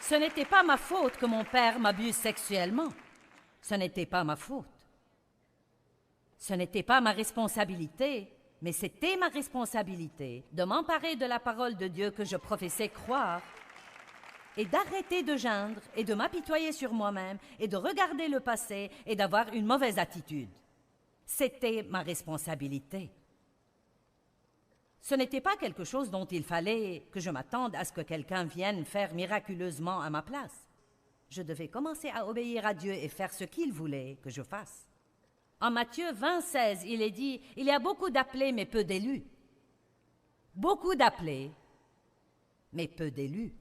[SPEAKER 1] Ce n'était pas ma faute que mon père m'abuse sexuellement. Ce n'était pas ma faute. Ce n'était pas ma responsabilité, mais c'était ma responsabilité de m'emparer de la parole de Dieu que je professais croire et d'arrêter de geindre et de m'apitoyer sur moi-même et de regarder le passé et d'avoir une mauvaise attitude. C'était ma responsabilité. Ce n'était pas quelque chose dont il fallait que je m'attende à ce que quelqu'un vienne faire miraculeusement à ma place. Je devais commencer à obéir à Dieu et faire ce qu'il voulait que je fasse. En Matthieu 20:16, il est dit « Il y a beaucoup d'appelés, mais peu d'élus. » Beaucoup d'appelés, mais peu d'élus.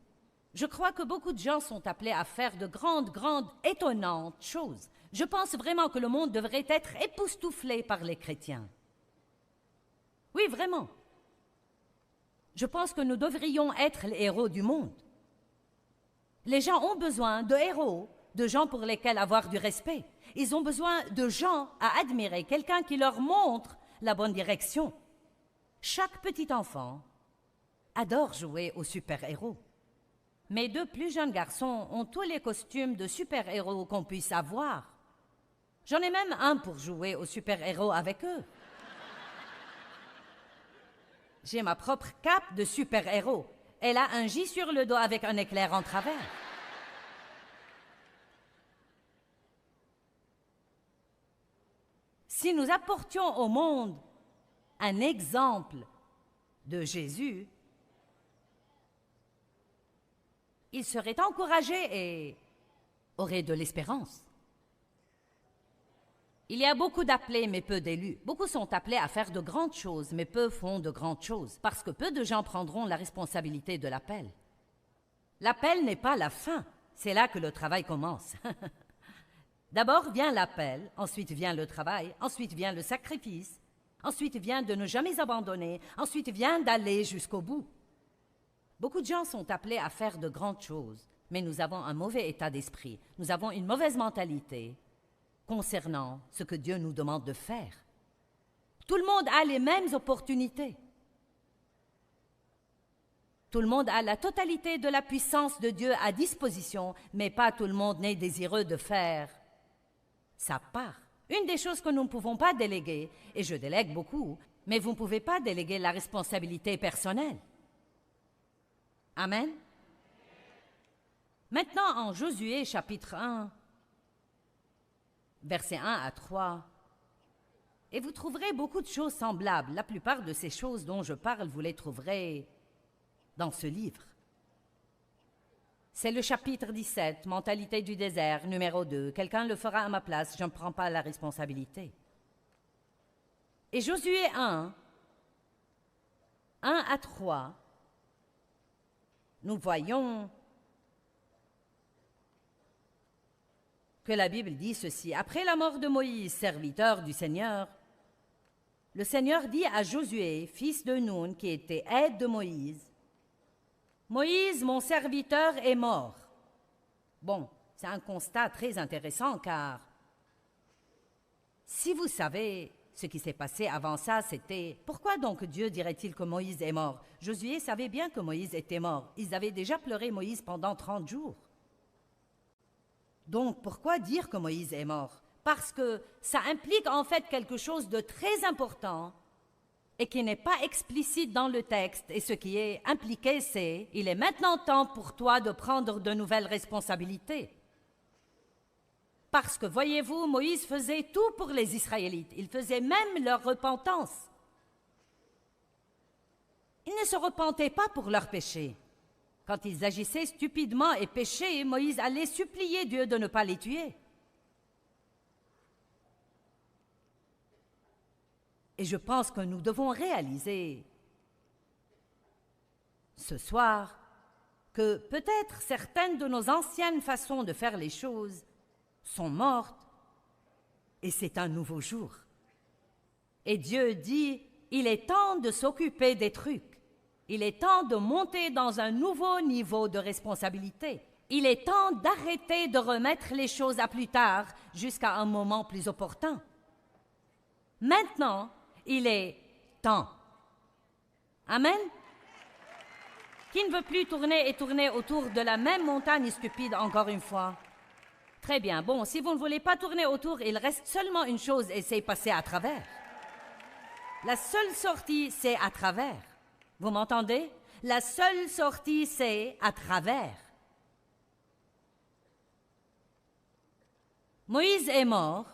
[SPEAKER 1] Je crois que beaucoup de gens sont appelés à faire de grandes, étonnantes choses. Je pense vraiment que le monde devrait être époustouflé par les chrétiens. Oui, vraiment. Je pense que nous devrions être les héros du monde. Les gens ont besoin de héros, de gens pour lesquels avoir du respect. Ils ont besoin de gens à admirer, quelqu'un qui leur montre la bonne direction. Chaque petit enfant adore jouer aux super-héros. Mes deux plus jeunes garçons ont tous les costumes de super-héros qu'on puisse avoir. J'en ai même un pour jouer aux super-héros avec eux. J'ai ma propre cape de super-héros. Elle a un J sur le dos avec un éclair en travers. Si nous apportions au monde un exemple de Jésus, il serait encouragé et aurait de l'espérance. Il y a beaucoup d'appelés, mais peu d'élus. Beaucoup sont appelés à faire de grandes choses, mais peu font de grandes choses, parce que peu de gens prendront la responsabilité de l'appel. L'appel n'est pas la fin, c'est là que le travail commence. D'abord vient l'appel, ensuite vient le travail, ensuite vient le sacrifice, ensuite vient de ne jamais abandonner, ensuite vient d'aller jusqu'au bout. Beaucoup de gens sont appelés à faire de grandes choses, mais nous avons un mauvais état d'esprit, nous avons une mauvaise mentalité concernant ce que Dieu nous demande de faire. Tout le monde a les mêmes opportunités. Tout le monde a la totalité de la puissance de Dieu à disposition, mais pas tout le monde n'est désireux de faire sa part. Une des choses que nous ne pouvons pas déléguer, et je délègue beaucoup, mais vous ne pouvez pas déléguer la responsabilité personnelle. Amen. Maintenant, en Josué chapitre 1, versets 1 à 3, et vous trouverez beaucoup de choses semblables. La plupart de ces choses dont je parle, vous les trouverez dans ce livre. C'est le chapitre 17, Mentalité du désert, numéro 2. Quelqu'un le fera à ma place, je ne prends pas la responsabilité. Et Josué 1 à 3, nous voyons que la Bible dit ceci. Après la mort de Moïse, serviteur du Seigneur, le Seigneur dit à Josué, fils de Nun, qui était aide de Moïse, « Moïse, mon serviteur, est mort. » Bon, c'est un constat très intéressant car si vous savez ce qui s'est passé avant ça, c'était « Pourquoi donc Dieu dirait-il que Moïse est mort ?» Josué savait bien que Moïse était mort. Ils avaient déjà pleuré Moïse pendant 30 jours. Donc, pourquoi dire que Moïse est mort? Parce que ça implique en fait quelque chose de très important et qui n'est pas explicite dans le texte. Et ce qui est impliqué, c'est « Il est maintenant temps pour toi de prendre de nouvelles responsabilités. » Parce que, voyez-vous, Moïse faisait tout pour les Israélites. Il faisait même leur repentance. Ils ne se repentaient pas pour leurs péchés. Quand ils agissaient stupidement et péchaient, Moïse allait supplier Dieu de ne pas les tuer. Et je pense que nous devons réaliser ce soir que peut-être certaines de nos anciennes façons de faire les choses sont mortes et c'est un nouveau jour. Et Dieu dit, il est temps de s'occuper des trucs. Il est temps de monter dans un nouveau niveau de responsabilité. Il est temps d'arrêter de remettre les choses à plus tard jusqu'à un moment plus opportun. Maintenant, il est temps. Amen? Qui ne veut plus tourner et tourner autour de la même montagne stupide encore une fois? Très bien. Bon, si vous ne voulez pas tourner autour, il reste seulement une chose et c'est passer à travers. La seule sortie, c'est à travers. Vous m'entendez? La seule sortie, c'est à travers. Moïse est mort,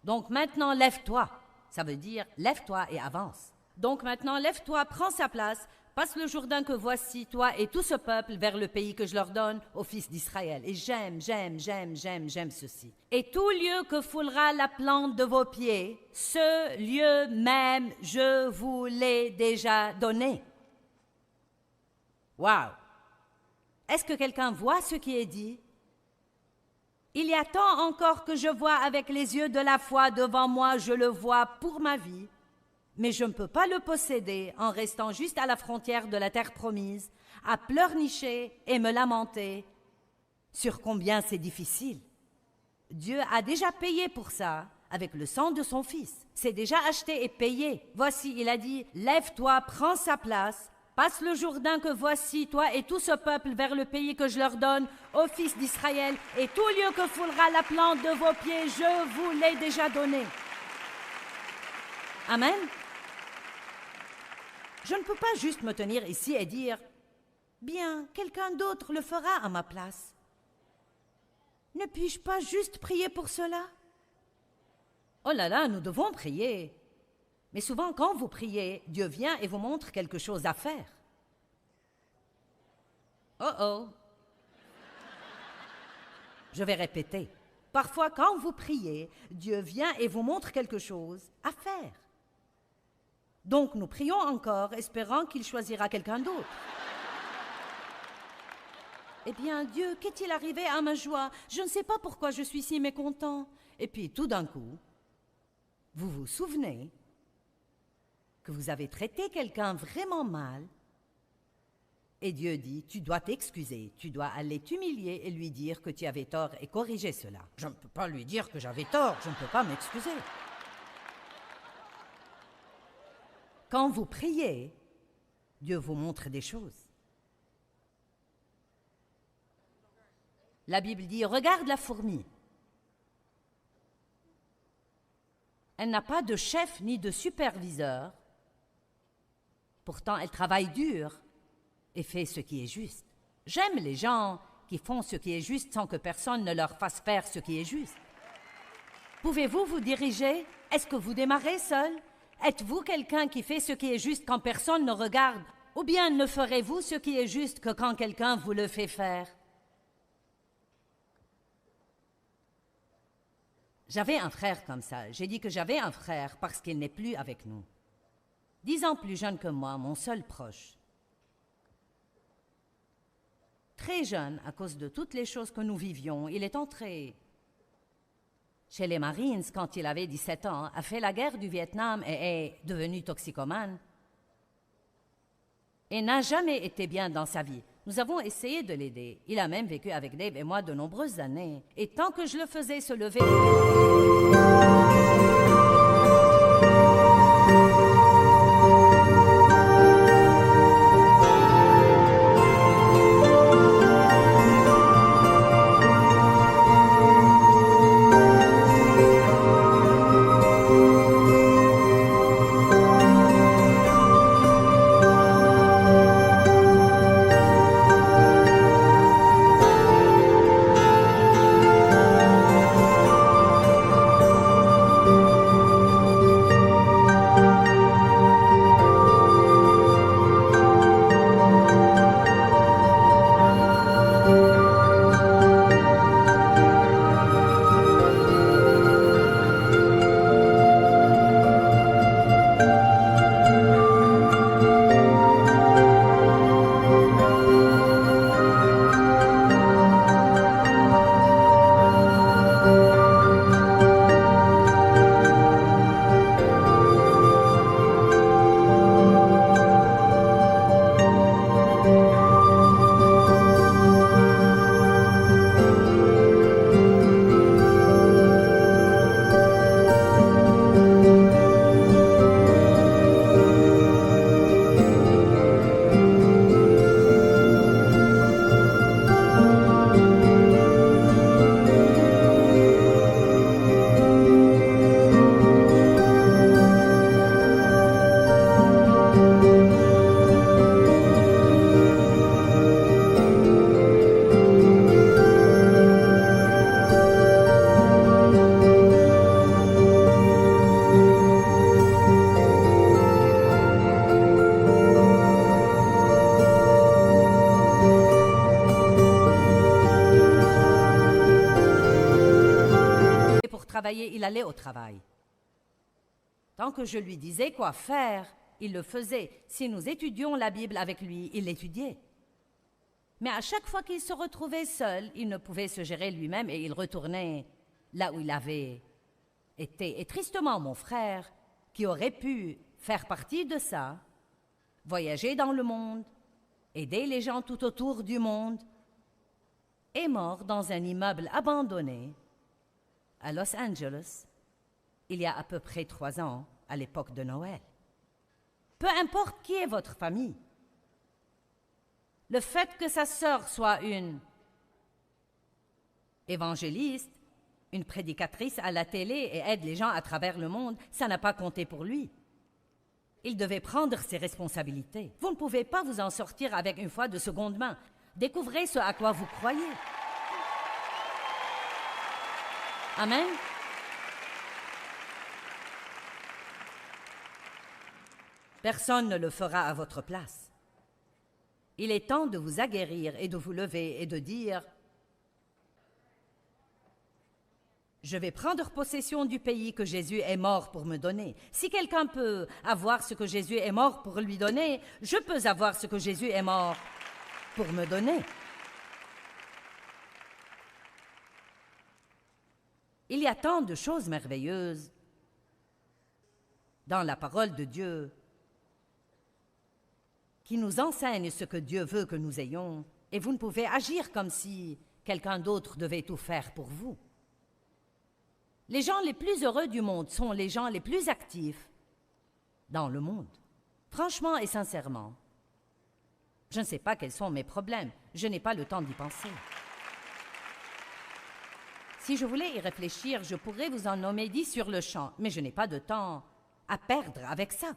[SPEAKER 1] donc maintenant lève-toi. Ça veut dire lève-toi et avance. Donc maintenant lève-toi, prends sa place, passe le Jourdain que voici, toi et tout ce peuple, vers le pays que je leur donne aux fils d'Israël. Et j'aime ceci. Et tout lieu que foulera la plante de vos pieds, ce lieu même, je vous l'ai déjà donné. Wow! Est-ce que quelqu'un voit ce qui est dit? Il y a tant encore que je vois avec les yeux de la foi devant moi, je le vois pour ma vie, mais je ne peux pas le posséder en restant juste à la frontière de la terre promise, à pleurnicher et me lamenter sur combien c'est difficile. Dieu a déjà payé pour ça avec le sang de son Fils. C'est déjà acheté et payé. Voici, il a dit, lève-toi, prends sa place, passe le Jourdain que voici, toi et tout ce peuple, vers le pays que je leur donne, aux fils d'Israël, et tout lieu que foulera la plante de vos pieds, je vous l'ai déjà donné. Amen. Je ne peux pas juste me tenir ici et dire, bien, quelqu'un d'autre le fera à ma place. Ne puis-je pas juste prier pour cela? Oh là là, nous devons prier. Mais souvent, quand vous priez, Dieu vient et vous montre quelque chose à faire. Oh oh. Je vais répéter. Parfois, quand vous priez, Dieu vient et vous montre quelque chose à faire. Donc, nous prions encore, espérant qu'il choisira quelqu'un d'autre. Eh bien, Dieu, qu'est-il arrivé à ma joie? Je ne sais pas pourquoi je suis si mécontent. Et puis, tout d'un coup, vous vous souvenez que vous avez traité quelqu'un vraiment mal. Et Dieu dit, tu dois t'excuser, tu dois aller t'humilier et lui dire que tu avais tort et corriger cela. Je ne peux pas lui dire que j'avais tort, je ne peux pas m'excuser. Quand vous priez, Dieu vous montre des choses. La Bible dit, regarde la fourmi. Elle n'a pas de chef ni de superviseur. Pourtant, elle travaille dur et fait ce qui est juste. J'aime les gens qui font ce qui est juste sans que personne ne leur fasse faire ce qui est juste. Pouvez-vous vous diriger? Est-ce que vous démarrez seul? Êtes-vous quelqu'un qui fait ce qui est juste quand personne ne regarde? Ou bien ne ferez-vous ce qui est juste que quand quelqu'un vous le fait faire? J'avais un frère comme ça. J'ai dit que j'avais un frère parce qu'il n'est plus avec nous. 10 ans plus jeune que moi, mon seul proche. Très jeune, à cause de toutes les choses que nous vivions, il est entré chez les Marines quand il avait 17 ans, a fait la guerre du Vietnam et est devenu toxicomane. Et n'a jamais été bien dans sa vie. Nous avons essayé de l'aider. Il a même vécu avec Dave et moi de nombreuses années. Et tant que je le faisais se lever... Il allait au travail. Tant que je lui disais quoi faire, il le faisait. Si nous étudions la Bible avec lui, il l'étudiait. Mais à chaque fois qu'il se retrouvait seul, il ne pouvait se gérer lui-même et il retournait là où il avait été. Et tristement, mon frère, qui aurait pu faire partie de ça, voyager dans le monde, aider les gens tout autour du monde, est mort dans un immeuble abandonné à Los Angeles, il y a à peu près 3 ans, à l'époque de Noël. Peu importe qui est votre famille, le fait que sa sœur soit une évangéliste, une prédicatrice à la télé et aide les gens à travers le monde, ça n'a pas compté pour lui. Il devait prendre ses responsabilités. Vous ne pouvez pas vous en sortir avec une foi de seconde main. Découvrez ce à quoi vous croyez. Amen. Personne ne le fera à votre place. Il est temps de vous aguerrir et de vous lever et de dire « Je vais prendre possession du pays que Jésus est mort pour me donner. Si quelqu'un peut avoir ce que Jésus est mort pour lui donner, je peux avoir ce que Jésus est mort pour me donner. » Il y a tant de choses merveilleuses dans la parole de Dieu qui nous enseignent ce que Dieu veut que nous ayons, et vous ne pouvez agir comme si quelqu'un d'autre devait tout faire pour vous. Les gens les plus heureux du monde sont les gens les plus actifs dans le monde. Franchement et sincèrement, je ne sais pas quels sont mes problèmes, je n'ai pas le temps d'y penser. Si je voulais y réfléchir, je pourrais vous en nommer 10 sur le champ, mais je n'ai pas de temps à perdre avec ça.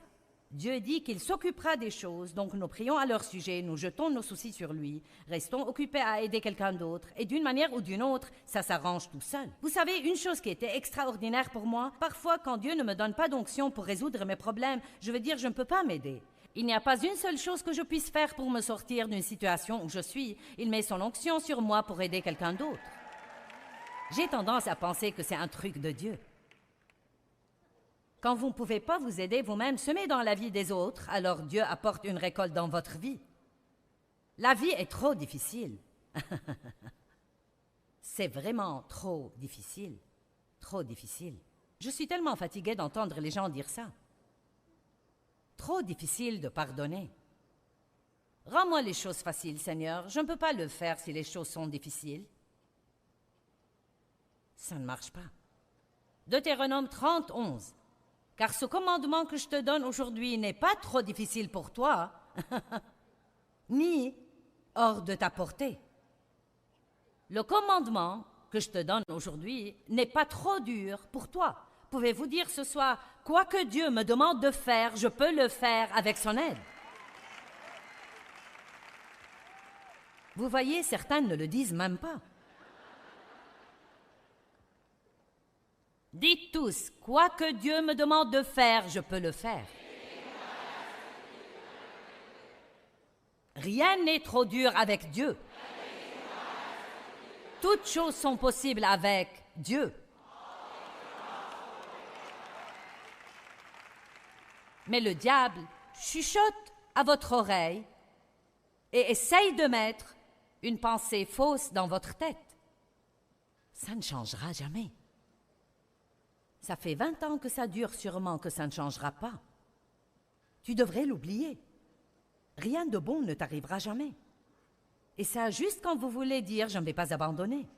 [SPEAKER 1] Dieu dit qu'il s'occupera des choses, donc nous prions à leur sujet, nous jetons nos soucis sur lui, restons occupés à aider quelqu'un d'autre, et d'une manière ou d'une autre, ça s'arrange tout seul. Vous savez, une chose qui était extraordinaire pour moi, parfois quand Dieu ne me donne pas d'onction pour résoudre mes problèmes, je veux dire je ne peux pas m'aider. Il n'y a pas une seule chose que je puisse faire pour me sortir d'une situation où je suis. Il met son onction sur moi pour aider quelqu'un d'autre. J'ai tendance à penser que c'est un truc de Dieu. Quand vous ne pouvez pas vous aider vous-même, semez dans la vie des autres, alors Dieu apporte une récolte dans votre vie. La vie est trop difficile. C'est vraiment trop difficile. Trop difficile. Je suis tellement fatiguée d'entendre les gens dire ça. Trop difficile de pardonner. Rends-moi les choses faciles, Seigneur. Je ne peux pas le faire si les choses sont difficiles. Ça ne marche pas. Deutéronome 30, 11. Car ce commandement que je te donne aujourd'hui n'est pas trop difficile pour toi, ni hors de ta portée. Le commandement que je te donne aujourd'hui n'est pas trop dur pour toi. Pouvez-vous dire ce soir, quoi que Dieu me demande de faire, je peux le faire avec son aide. Vous voyez, certains ne le disent même pas. Dites tous, quoi que Dieu me demande de faire, je peux le faire. Rien n'est trop dur avec Dieu. Toutes choses sont possibles avec Dieu. Mais le diable chuchote à votre oreille et essaye de mettre une pensée fausse dans votre tête. Ça ne changera jamais. Ça fait 20 ans que ça dure, sûrement que ça ne changera pas. Tu devrais l'oublier. Rien de bon ne t'arrivera jamais. Et ça, juste quand vous voulez dire « je ne vais pas abandonner ».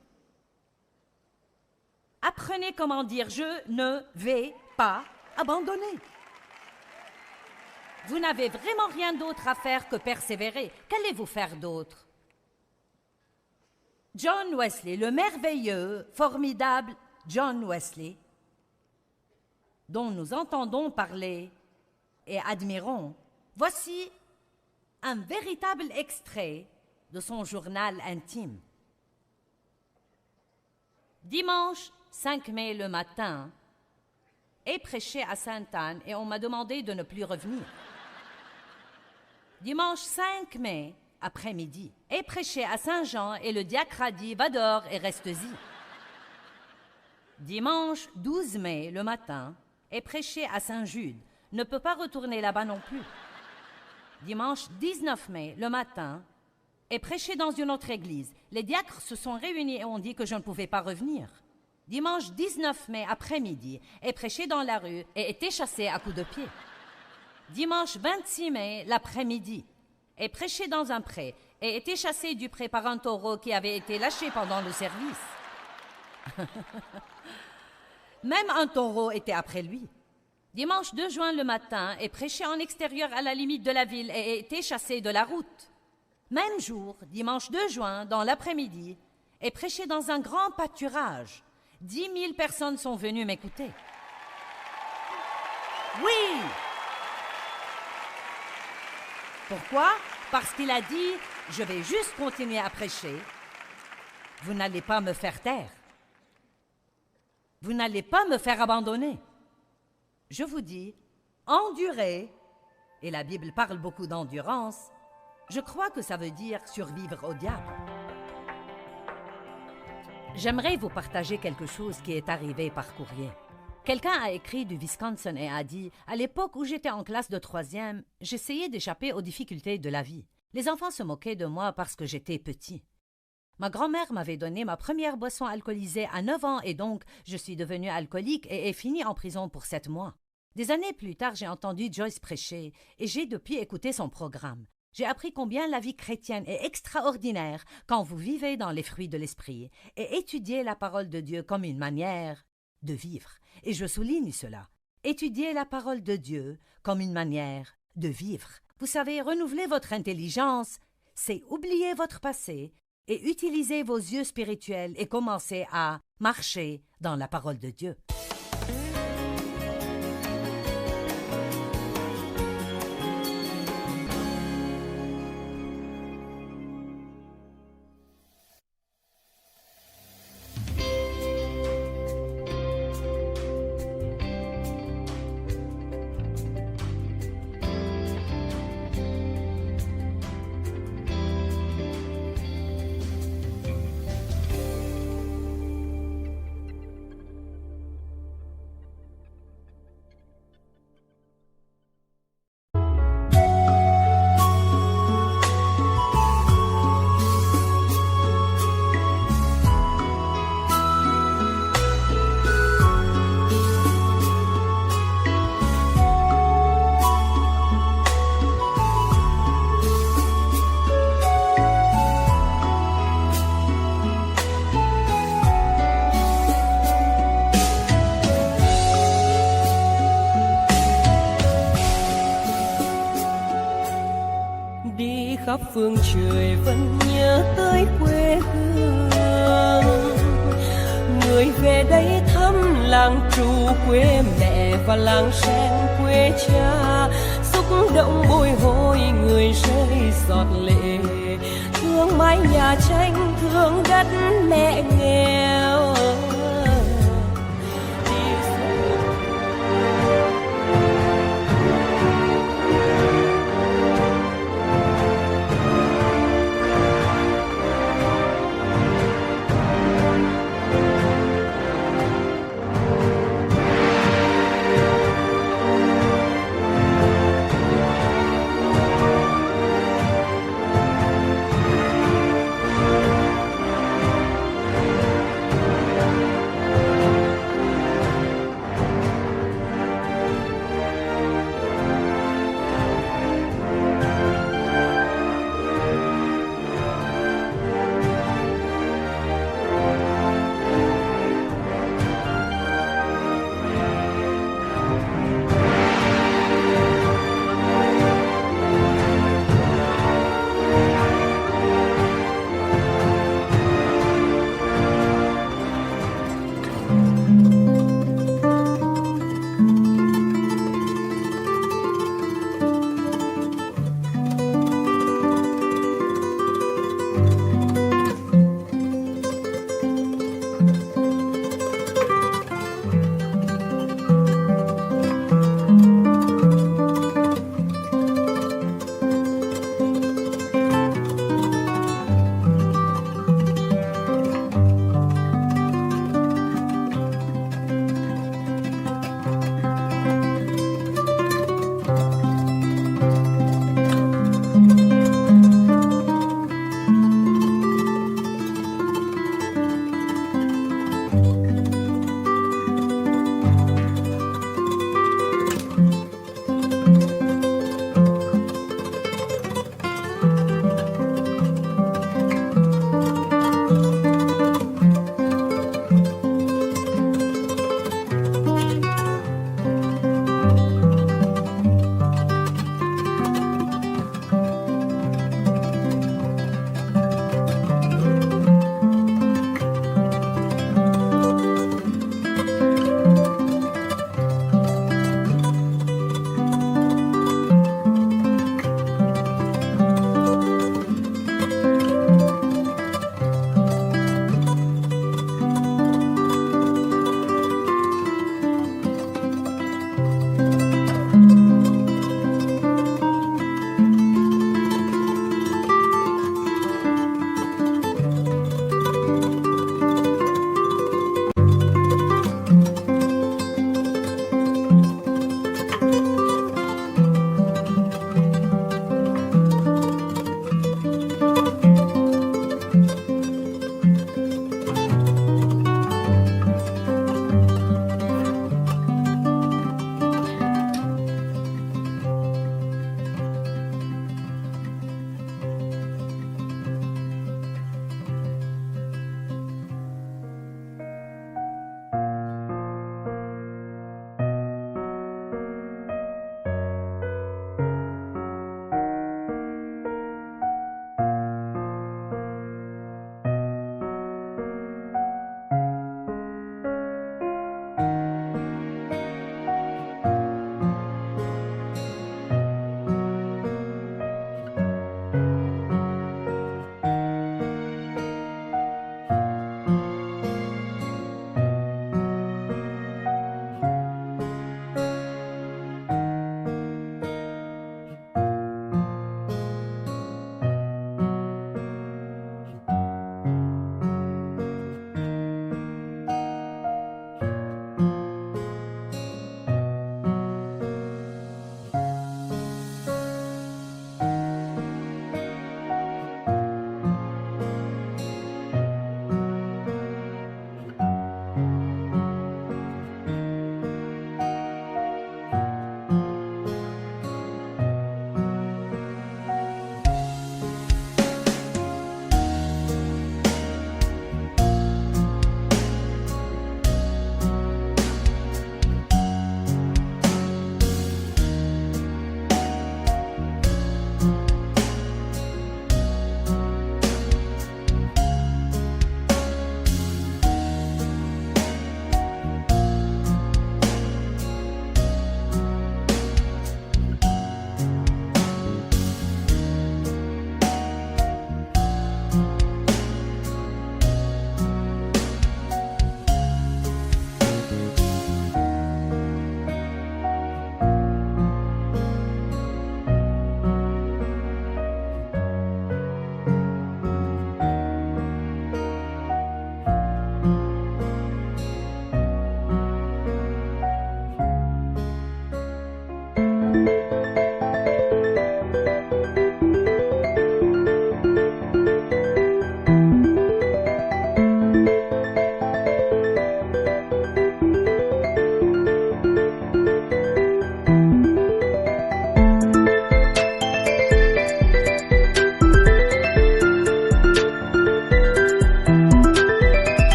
[SPEAKER 1] Apprenez comment dire « je ne vais pas abandonner ». Vous n'avez vraiment rien d'autre à faire que persévérer. Qu'allez-vous faire d'autre? John Wesley, le merveilleux, formidable John Wesley, dont nous entendons parler et admirons, voici un véritable extrait de son journal intime. Dimanche 5 mai le matin, ai prêché à Sainte-Anne et on m'a demandé de ne plus revenir. Dimanche 5 mai, après-midi, ai prêché à Saint-Jean et le diacre a dit « va dehors et reste-y ». Dimanche 12 mai le matin, ai prêché à Saint-Jude, ne peut pas retourner là-bas non plus. Dimanche 19 mai le matin, ai prêché dans une autre église. Les diacres se sont réunis et ont dit que je ne pouvais pas revenir. Dimanche 19 mai après-midi, ai prêché dans la rue et été chassé à coups de pied. Dimanche 26 mai, l'après-midi, ai prêché dans un pré et été chassé du pré par un taureau qui avait été lâché pendant le service. Même un taureau était après lui. Dimanche 2 juin le matin, ai prêché en extérieur à la limite de la ville et été chassé de la route. Même jour, dimanche 2 juin, dans l'après-midi, ai prêché dans un grand pâturage. 10 000 personnes sont venues m'écouter. Oui! Pourquoi? Parce qu'il a dit, je vais juste continuer à prêcher. Vous n'allez pas me faire taire. Vous n'allez pas me faire abandonner. Je vous dis, endurez et la Bible parle beaucoup d'endurance, je crois que ça veut dire survivre au diable. J'aimerais vous partager quelque chose qui est arrivé par courrier. Quelqu'un a écrit du Wisconsin et a dit « À l'époque où j'étais en classe de 3e, j'essayais d'échapper aux difficultés de la vie. Les enfants se moquaient de moi parce que j'étais petit. Ma grand-mère m'avait donné ma première boisson alcoolisée à 9 ans et donc je suis devenu alcoolique et ai fini en prison pour 7 mois. Des années plus tard, j'ai entendu Joyce prêcher et j'ai depuis écouté son programme. J'ai appris combien la vie chrétienne est extraordinaire quand vous vivez dans les fruits de l'esprit et étudiez la parole de Dieu comme une manière de vivre. Et je souligne cela. Étudiez la parole de Dieu comme une manière de vivre. Vous savez, renouveler votre intelligence, c'est oublier votre passé et utiliser vos yeux spirituels et commencer à marcher dans la parole de Dieu.
[SPEAKER 2] khắp phương trời vẫn nhớ tới quê hương. Người về đây thăm làng trù quê mẹ và làng sen quê cha, xúc động bồi hồi người rơi giọt lệ, thương mái nhà tranh thương đất mẹ nghèo.